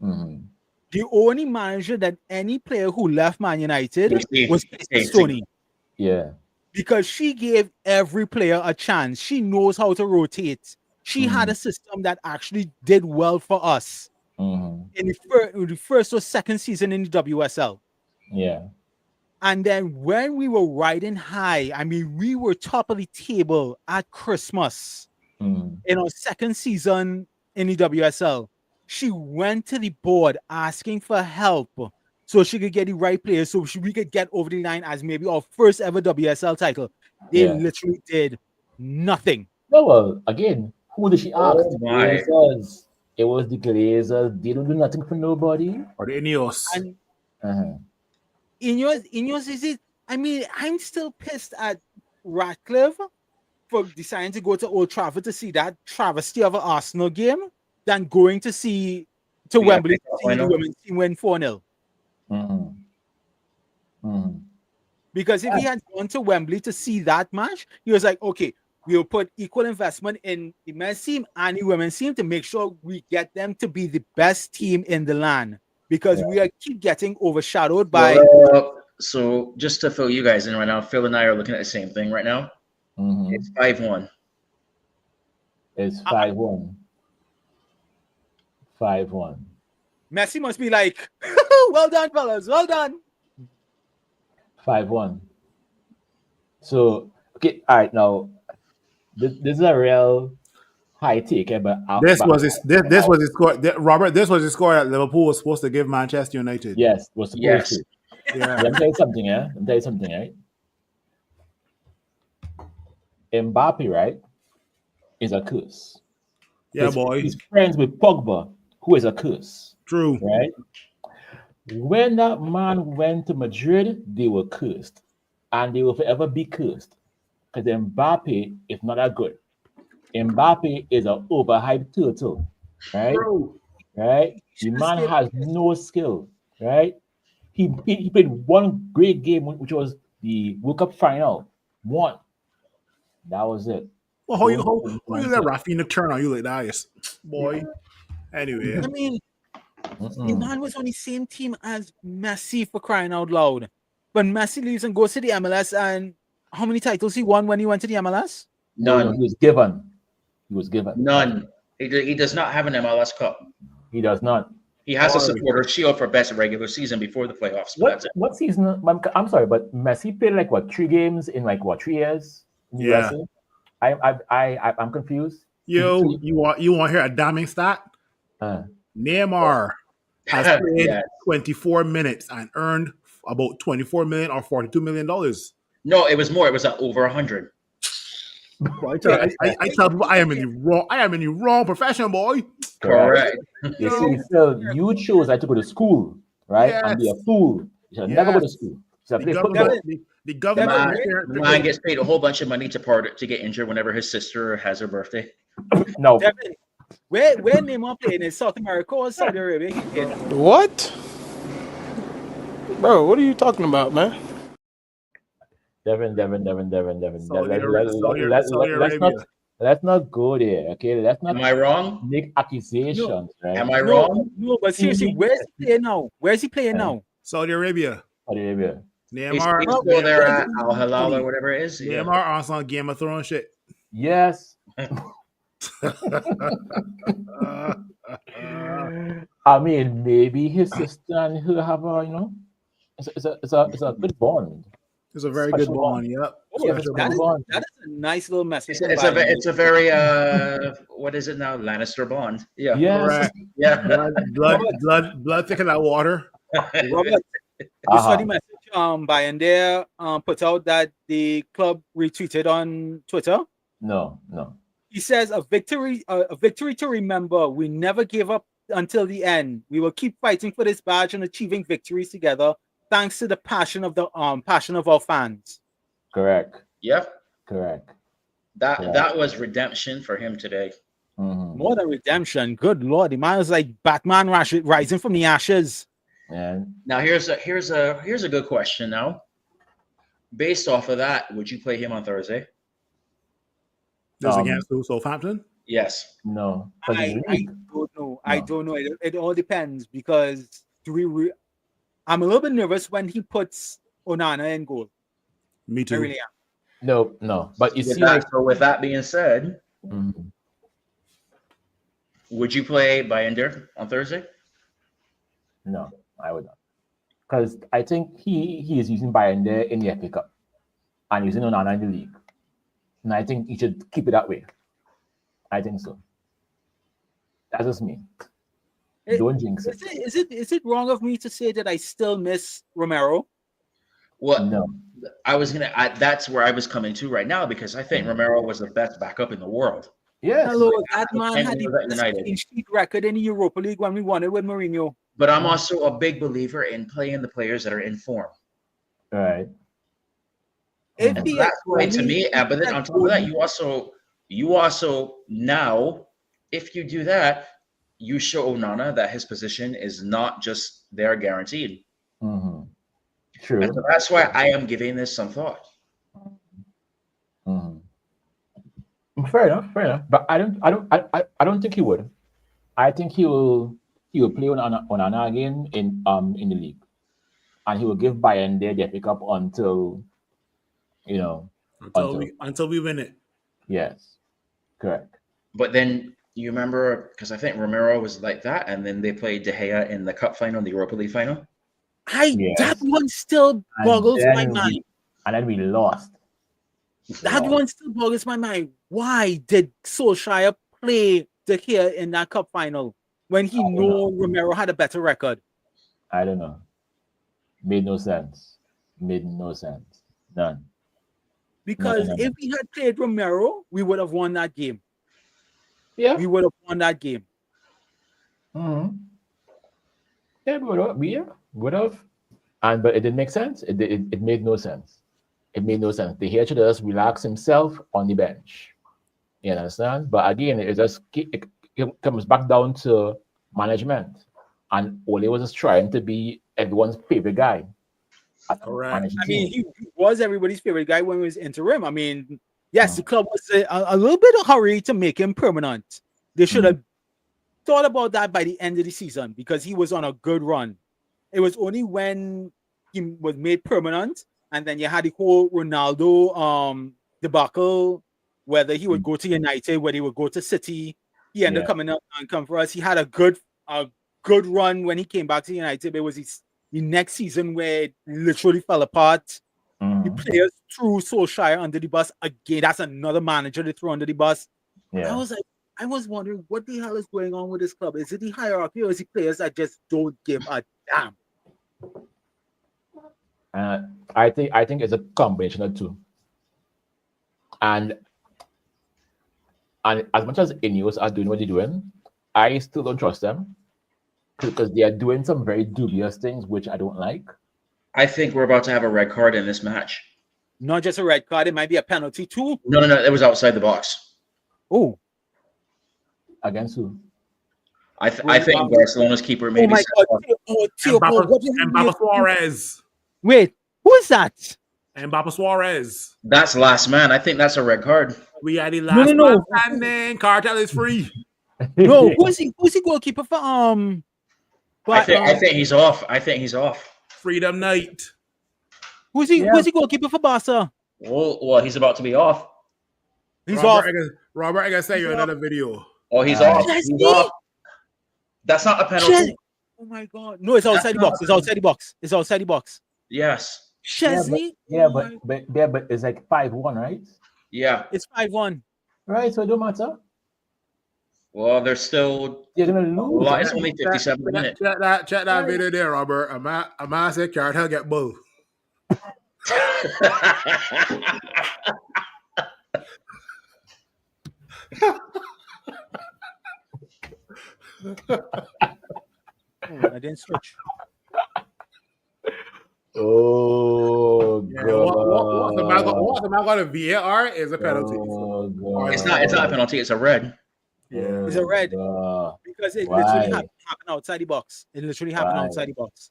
The only manager that any player who left Man United was Stoney. Yeah. Because she gave every player a chance. She knows how to rotate. She had a system that actually did well for us in the first or second season in the WSL. Yeah. And then when we were riding high, I mean, we were top of the table at Christmas in our second season in the WSL. She went to the board asking for help so she could get the right players so we could get over the line as maybe our first ever WSL title. They literally did nothing. No, well, again, who did she ask? Oh, my. It was the Glazers. They don't do nothing for nobody. Or the Ineos. And Ineos is it? I mean, I'm still pissed at Ratcliffe for deciding to go to Old Trafford to see that travesty of an Arsenal game than going to Wembley to see the women's team win 4-0. Because if he had gone to Wembley to see that match, he was like, okay, we'll put equal investment in the men's team and the women's team to make sure we get them to be the best team in the land. Because we keep getting overshadowed by... So just to fill you guys in right now, Phil and I are looking at the same thing right now. It's 5-1. It's 5-1. 5-1. Messi must be like, well done, fellas, well done. 5-1. So, okay, all right, now, this is a real high take, but this was his score. Robert, this was the score that Liverpool was supposed to give Manchester United. Yes, was supposed to. Yeah. Let me tell you something, Let me tell you something, right? Mbappe, right, is a curse. Yeah, boy. He's friends with Pogba, who is a curse. True. Right? When that man went to Madrid, they were cursed. And they will forever be cursed. Because Mbappe is not that good. Mbappe is an overhyped turtle. Right? True. Right? The man has no skill. Right? He played one great game, which was the World Cup final. One. That was it. Well, how you let Rafinha turn on you like that? Yes. Boy. Anyway. I mean, the man was on the same team as Messi, for crying out loud. But Messi leaves and goes to the MLS, and how many titles he won when he went to the MLS? None. He was given. None. He does not have an MLS Cup. He does not. He has a supporter shield for best regular season before the playoffs. What season? I'm sorry, but Messi played 3 games in 3 years? Yeah. I'm confused. Yo, you want to hear a damning stat? Neymar has played 24 minutes and earned about $24 million or $42 million. No, it was more. It was over 100. I tell people I am in the wrong profession, boy. Correct. You see, Phil, you chose to go to school, right? Yes. And be a fool. You should never go to school. The government man gets paid a whole bunch of money to get injured whenever his sister has her birthday. No. Devin, where Neymar played in South America or Saudi Arabia? What? Bro, what are you talking about, man? Devin. Let's not go there, okay? Let's not. Am I wrong? Make accusations, right? Am I wrong? No, but seriously, where's he playing now? Saudi Arabia. Neymar. He's still there at Al Hilal or whatever it is. Neymar on some Game of Thrones shit. Yes. I mean, maybe his sister and her have it's a good bond. It's a very good bond. Yep. That is a nice little message. It's a very what is it now? Lannister bond. Yeah. Yes. Yeah. Blood thicker than water. Robert, you saw the message Bayern put out that the club retweeted on Twitter? No. He says a victory to remember. We never gave up until the end. We will keep fighting for this badge and achieving victories together, thanks to the passion of our fans. Correct. Yep. Correct. That was redemption for him today. Mm-hmm. More than redemption. Good Lord, the man was like Batman rising from the ashes. And now here's a good question. Now, based off of that, would you play him on Thursday? This against Southampton? Yes. No. I don't know. I don't know. It all depends because I'm a little bit nervous when he puts Onana in goal. Me too. I really am. No. But you see, so with that being said, would you play Bayender on Thursday? No, I would not. Because I think he is using Bayender in the FA Cup and using Onana in the league. And I think he should keep it that way. I think so. That's just me. Don't jinx it. Is it wrong of me to say that I still miss Romero? Well, no. That's where I was coming to right now because I think Romero was the best backup in the world. Yes. Hello, that man had the best clean sheet record in the Europa League when we won it with Mourinho. But I'm also a big believer in playing the players that are in form. Right. If And he so had that's why, to only- me, but then on top of that, you also now, if you do that, you show Onana that his position is not just there guaranteed. Mm-hmm. True. And so that's why I am giving this some thought. Mm-hmm. Fair enough. Fair enough. But I don't think he would. I think he will play on again in the league, and he will give Bayern their pickup until until we win it. Yes, correct. But then you remember, because I think Romero was like that, and then they played De Gea in the cup final, the Europa League final. Yes. That one still boggles my mind. And then we lost. That one still boggles my mind. Why did Solskjaer play De Gea in that cup final when he knew Romero had a better record? I don't know. Made no sense. None. Because if we had played Romero, we would have won that game. Yeah. We would have won that game. Mm-hmm. Yeah, we would have. But it didn't make sense. It made no sense. It made no sense. The Gea should just relax himself on the bench. You understand? But again, it comes back down to management. And Ole was just trying to be everyone's favorite guy. Correct. I mean, he was everybody's favorite guy when he was interim. I mean, yes, the club was a little bit of hurry to make him permanent. They should have thought about that by the end of the season because he was on a good run. It was only when he was made permanent and then you had the whole Ronaldo debacle, whether he would go to United, whether he would go to City. He ended up coming up and come for us. He had a good run when he came back to United. It was the next season where it literally fell apart. The players threw Solskjaer under the bus again. That's another manager they threw under the bus. Yeah. I was wondering what the hell is going on with this club. Is it the hierarchy or is it players that just don't give a damn? I think it's a combination of two. And as much as Ineos are doing what they're doing, I still don't trust them because they are doing some very dubious things which I don't like. I think we're about to have a red card in this match. Not just a red card, it might be a penalty too. No, it was outside the box. Oh, against who? I think Barcelona's keeper maybe. Mbappe Suarez. Wait, who is that? Mbappe Suarez. That's last man. I think that's a red card. We are the last man standing. Cartel is free. No, who's he goalkeeper for? I think he's off. Freedom Night. Who's he goalkeeper for Barca? Well, he's about to be off. He's off. Robert, I gotta say you another video. Oh, he's off. He's off. That's not a penalty. Oh my god. No, it's outside the box. It's outside the box. It's outside the box. Yes. Chesney? But it's like 5-1, right? Yeah. It's 5-1. Right, so it don't matter. Well, there's still you're gonna lose. Well, it's only 57 minutes. Check that video there, Robert. A man said Cartel get both. I didn't switch. Oh, yeah, what the man got a VAR is a penalty. It's not a penalty, it's a red. Yeah. It's a red. Because it literally happened outside the box. It literally happened outside the box.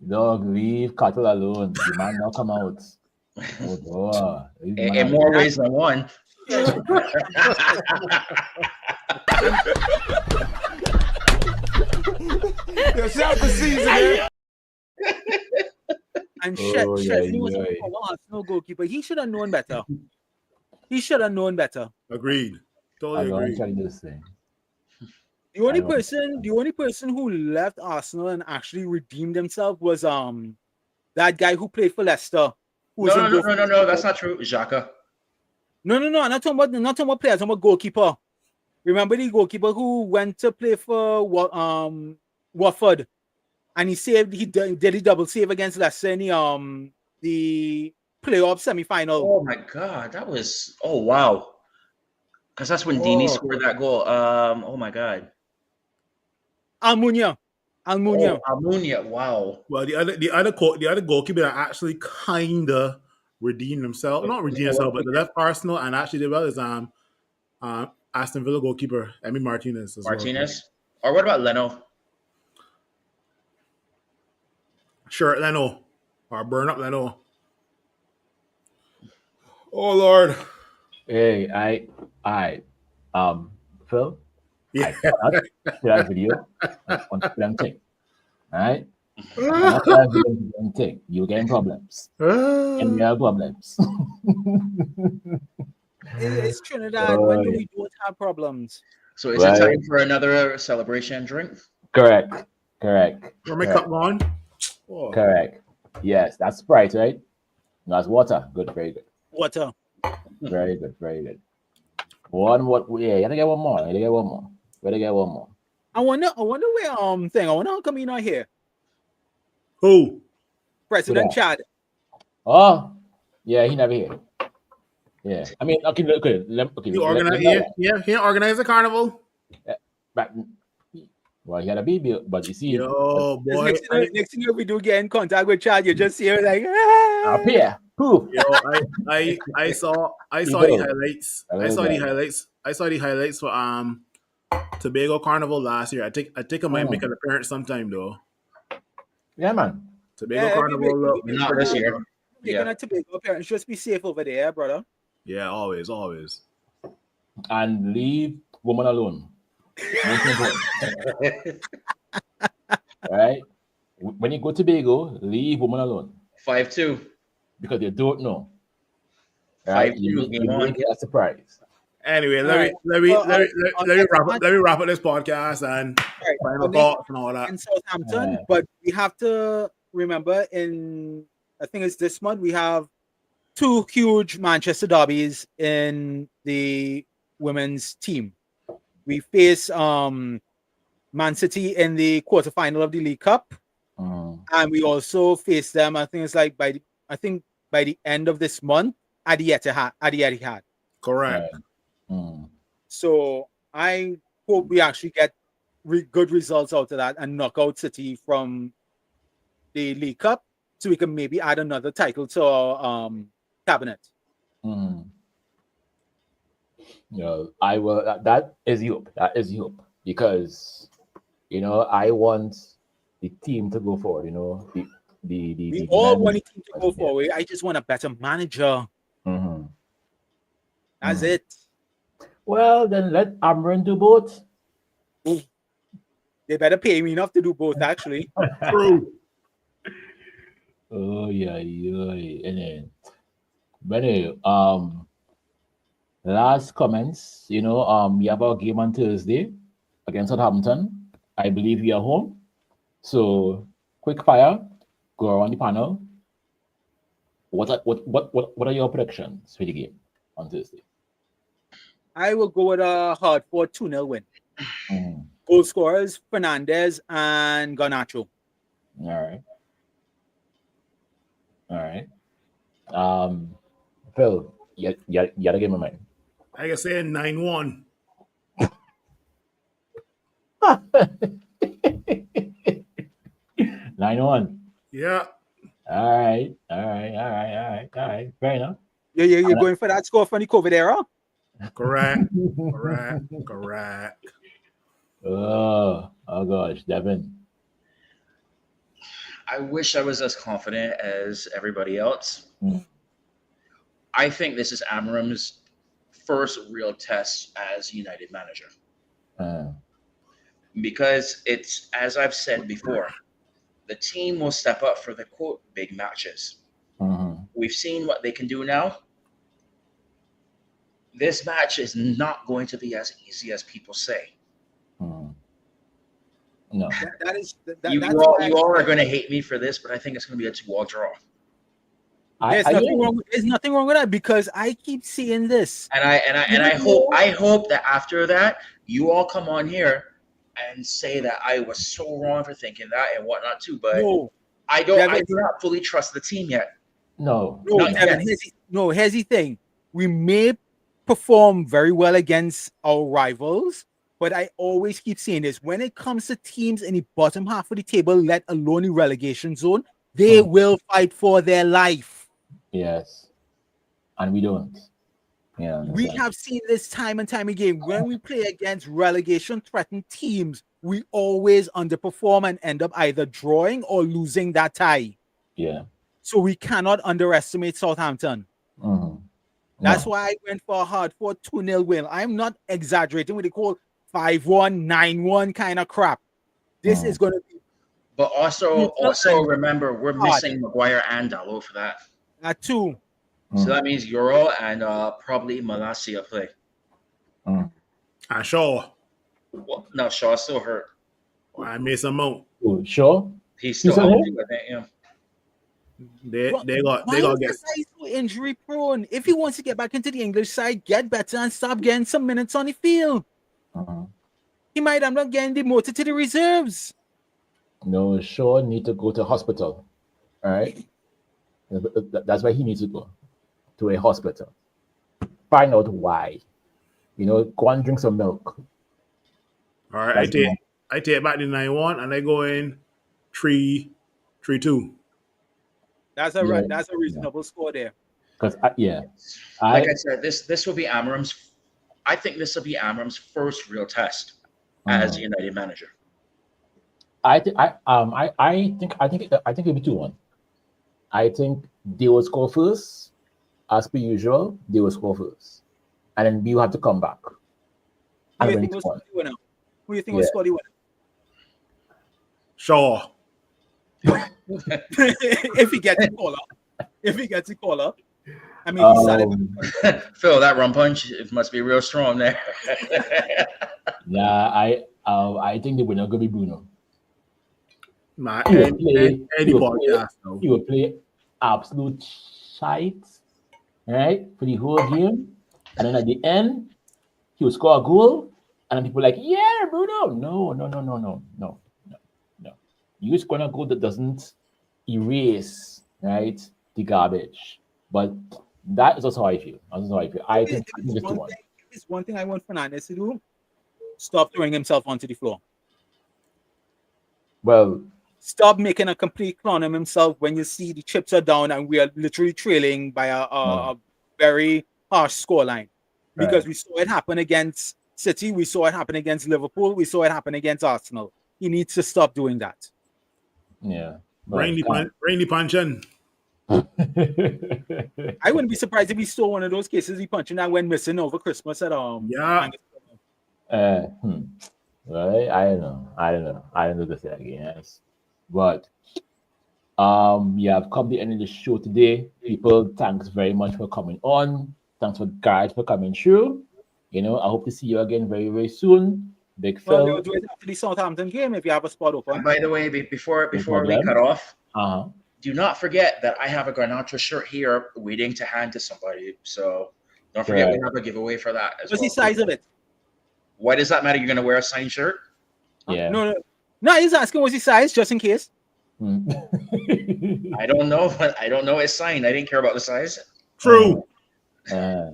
Dog, leave Cartel alone. The man now come out. Oh, God. In more ways than one. Yourself the season. And Chesney was a Arsenal goalkeeper. He should have known better. Agreed. Totally agreed. The only person who left Arsenal and actually redeemed himself was that guy who played for Leicester. No, that's not true. Xhaka. No, I'm not talking about players, I'm talking about goalkeeper. Remember the goalkeeper who went to play for Watford, and he did a double save against Leicester in the playoff semi-final. Oh my god, that was wow. Because that's when Dini scored that goal. Oh my god. Almunia. Almunia. Almunia. Wow. Well, the other goalkeeper that actually kinda redeemed himself. Not redeemed himself, but they left Arsenal and actually did well is Aston Villa goalkeeper Emi Martinez as Martinez. Or what about Leno? Sure, Leno. Or burn up Leno. Oh Lord. Hey, Phil, Yeah. I cannot share that video on them thing. Alright? I cannot share that video on them thing. You getting problems. And you have problems. It's Trinidad. When do we don't have problems? So is it time for another celebration drink? Correct. Where my cup gone? Oh. Correct. Yes, that's Sprite, right? No, that's water. Good, very good. Water. Very good. One more. Yeah, you gotta get one more. I wonder where thing. I wonder how come you're not here. Who? President Chad. Oh, yeah, he never here. Yeah, I mean, okay. He organize the carnival. But, well, he had a baby, but you see, Yo, boy. Next thing we do get in contact with Chad, you just hear like, up here, poof. Yo, I saw the highlights. I saw the highlights for Tobago Carnival last year. I think I might make an appearance sometime though. Yeah, man. Tobago Carnival. Not this year. Making a Tobago appearance. Just be safe over there, brother. Yeah, always. And leave woman alone. Right? When you go to Tobago, leave woman alone. 5-2. Because you don't know. Right? 5-2. You may get a surprise. Anyway, let me wrap up this podcast and final thoughts and all that. In Southampton, but we have to remember I think it's this month, we have 2 huge Manchester derbies in the women's team. We face Man City in the quarterfinal of the League Cup, and we also face them. I think it's like by the end of this month at the Etihad. Correct. So I hope we actually get good results out of that and knock out City from the League Cup, so we can maybe add another title to our cabinet. I will. That is hope. Because I want the team to go forward. We all want the team to go forward. I just want a better manager. That's it. Well, then let Amran do both. They better pay me enough to do both, actually. True. Oh yeah. And then, but anyway, last comments. We have our game on Thursday against Southampton. I believe we are home. So quick fire, go around the panel. What are your predictions for the game on Thursday? I will go with a hard-fought 2-0 win. Goal scorers, Fernandez and Garnacho. All right. Phil, you gotta give me mine. I can say 9-1. 9-1. Yeah. All right. Fair enough. You're going for that score from the COVID era? Correct. Oh gosh, Devin. I wish I was as confident as everybody else. I think this is Amram's first real test as United manager. Because it's, as I've said before, the team will step up for the quote big matches. We've seen what they can do now. This match is not going to be as easy as people say. No. You all are going to hate me for this, but I think it's going to be a 2-2 draw. There's nothing wrong with that, because I keep seeing this. And I hope that after that you all come on here and say that I was so wrong for thinking that and whatnot too. But I do not fully trust the team yet. No. Here's the thing. We may perform very well against our rivals, But I always keep saying this: when it comes to teams in the bottom half of the table, let alone the relegation zone, they will fight for their life. Yes, and we don't. Yeah, We have seen this time and time again. When we play against relegation-threatened teams, we always underperform and end up either drawing or losing that tie. Yeah. So we cannot underestimate Southampton. Mm-hmm. That's why I went for a hard-fought 2-0 win. I'm not exaggerating with the call 5-1, 9-1 kind of crap. This is going to be. But also remember, we're missing Maguire and Dalot for that. That too. So that means Euro and probably Malacia play. And Shaw. Well, no, Shaw's still hurt. I made some more. Shaw? He's still out. Yeah. They got get so injury prone. If he wants to get back into the English side, get better and stop getting some minutes on the field. He might end up getting demoted to the reserves. No, Shaw need to go to hospital. All right, that's where he needs to go, to a hospital. Find out why. Go and drink some milk. All right, I take back the 9-1 and I go in 3-2. That's a reasonable score there. Because like I said, this will be Amram's. I think this will be Amram's first real test as United manager. I think it'll be 2-1. I think they will score first, as per usual. They will score first, and then we will have to come back. Who do you think will score the winner? Shaw. If he gets the call up. I mean, he started. Phil, that rum punch, it must be real strong there. Yeah, I think the winner going to be Bruno. He will play absolute shite, right, for the whole game, and then at the end he will score a goal, and then people are like, yeah, Bruno. No. You're just gonna go that doesn't erase, right, the garbage. But that is also how I feel. I think it's one thing I want Fernandes to do. Stop throwing himself onto the floor. Well, stop making a complete clown of himself when you see the chips are down and we are literally trailing by a very harsh scoreline. Because we saw it happen against City, we saw it happen against Liverpool, we saw it happen against Arsenal. He needs to stop doing that. Yeah. Bring the punch in. I wouldn't be surprised if we saw one of those cases he punching that went missing over Christmas at Yeah. Right? I don't know this again. Yes. But we have come to the end of the show today. People, thanks very much for coming on. Thanks for guys for coming through. I hope to see you again very, very soon. Big Phil. They'll do it after the Southampton game if you have a spot open. And by the way, before we cut off, do not forget that I have a Garnacho shirt here waiting to hand to somebody. So don't forget we have a giveaway for that as well. What's the size of it? Why does that matter? You're going to wear a signed shirt? Yeah. No, he's asking what's the size, just in case. I don't know, but I don't know it's signed. I didn't care about the size. True. Yeah.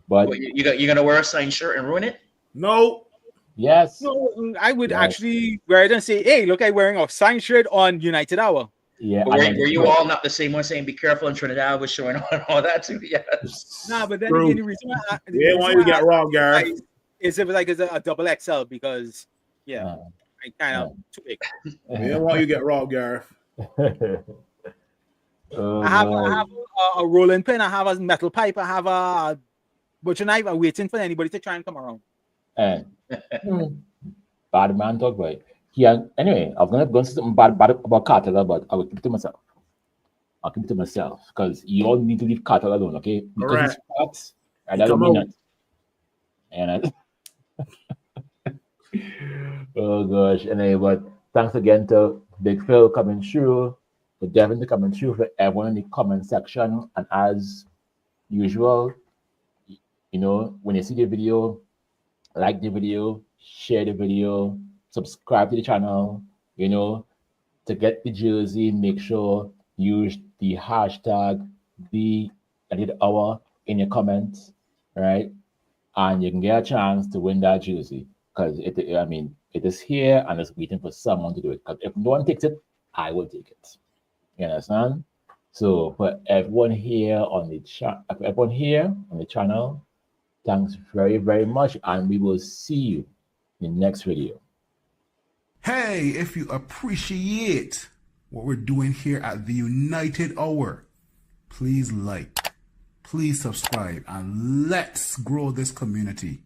But you're going to wear a signed shirt and ruin it? No. Yes. No, I would actually wear it and say, hey, look, I'm wearing a signed shirt on United Hour. Yeah. Were you all not the same one saying be careful in Trinidad was showing on all that too? Yes. Nah, but then again, the reason why why you get wrong, Gareth? Is if it's a double XL because I kind of too big. Yeah, why you get wrong, Gareth? I have a rolling pin, I have a metal pipe, I have a butcher knife. I'm waiting for anybody to try and come around. Bad man talk about it. Yeah. Anyway, I'm gonna say something bad about Cartel, but I will keep it to myself. I'll keep it to myself because you all need to leave Cartel alone, okay? Because it's facts, and I don't mean that. And oh gosh. Anyway, but thanks again to Big Phil coming through, to Devin to coming through, for everyone in the comment section, and as usual, when you see the video, like the video, share the video, subscribe to the channel, to get the jersey, make sure you use the hashtag the United Hour in your comments, right? and you can get a chance to win that jersey because it is here and it's waiting for someone to do it. Because if no one takes it, I will take it. You understand? So for everyone here on the channel, thanks very, very much, and we will see you in the next video. Hey, if you appreciate what we're doing here at the United Hour, please like, please subscribe, and let's grow this community.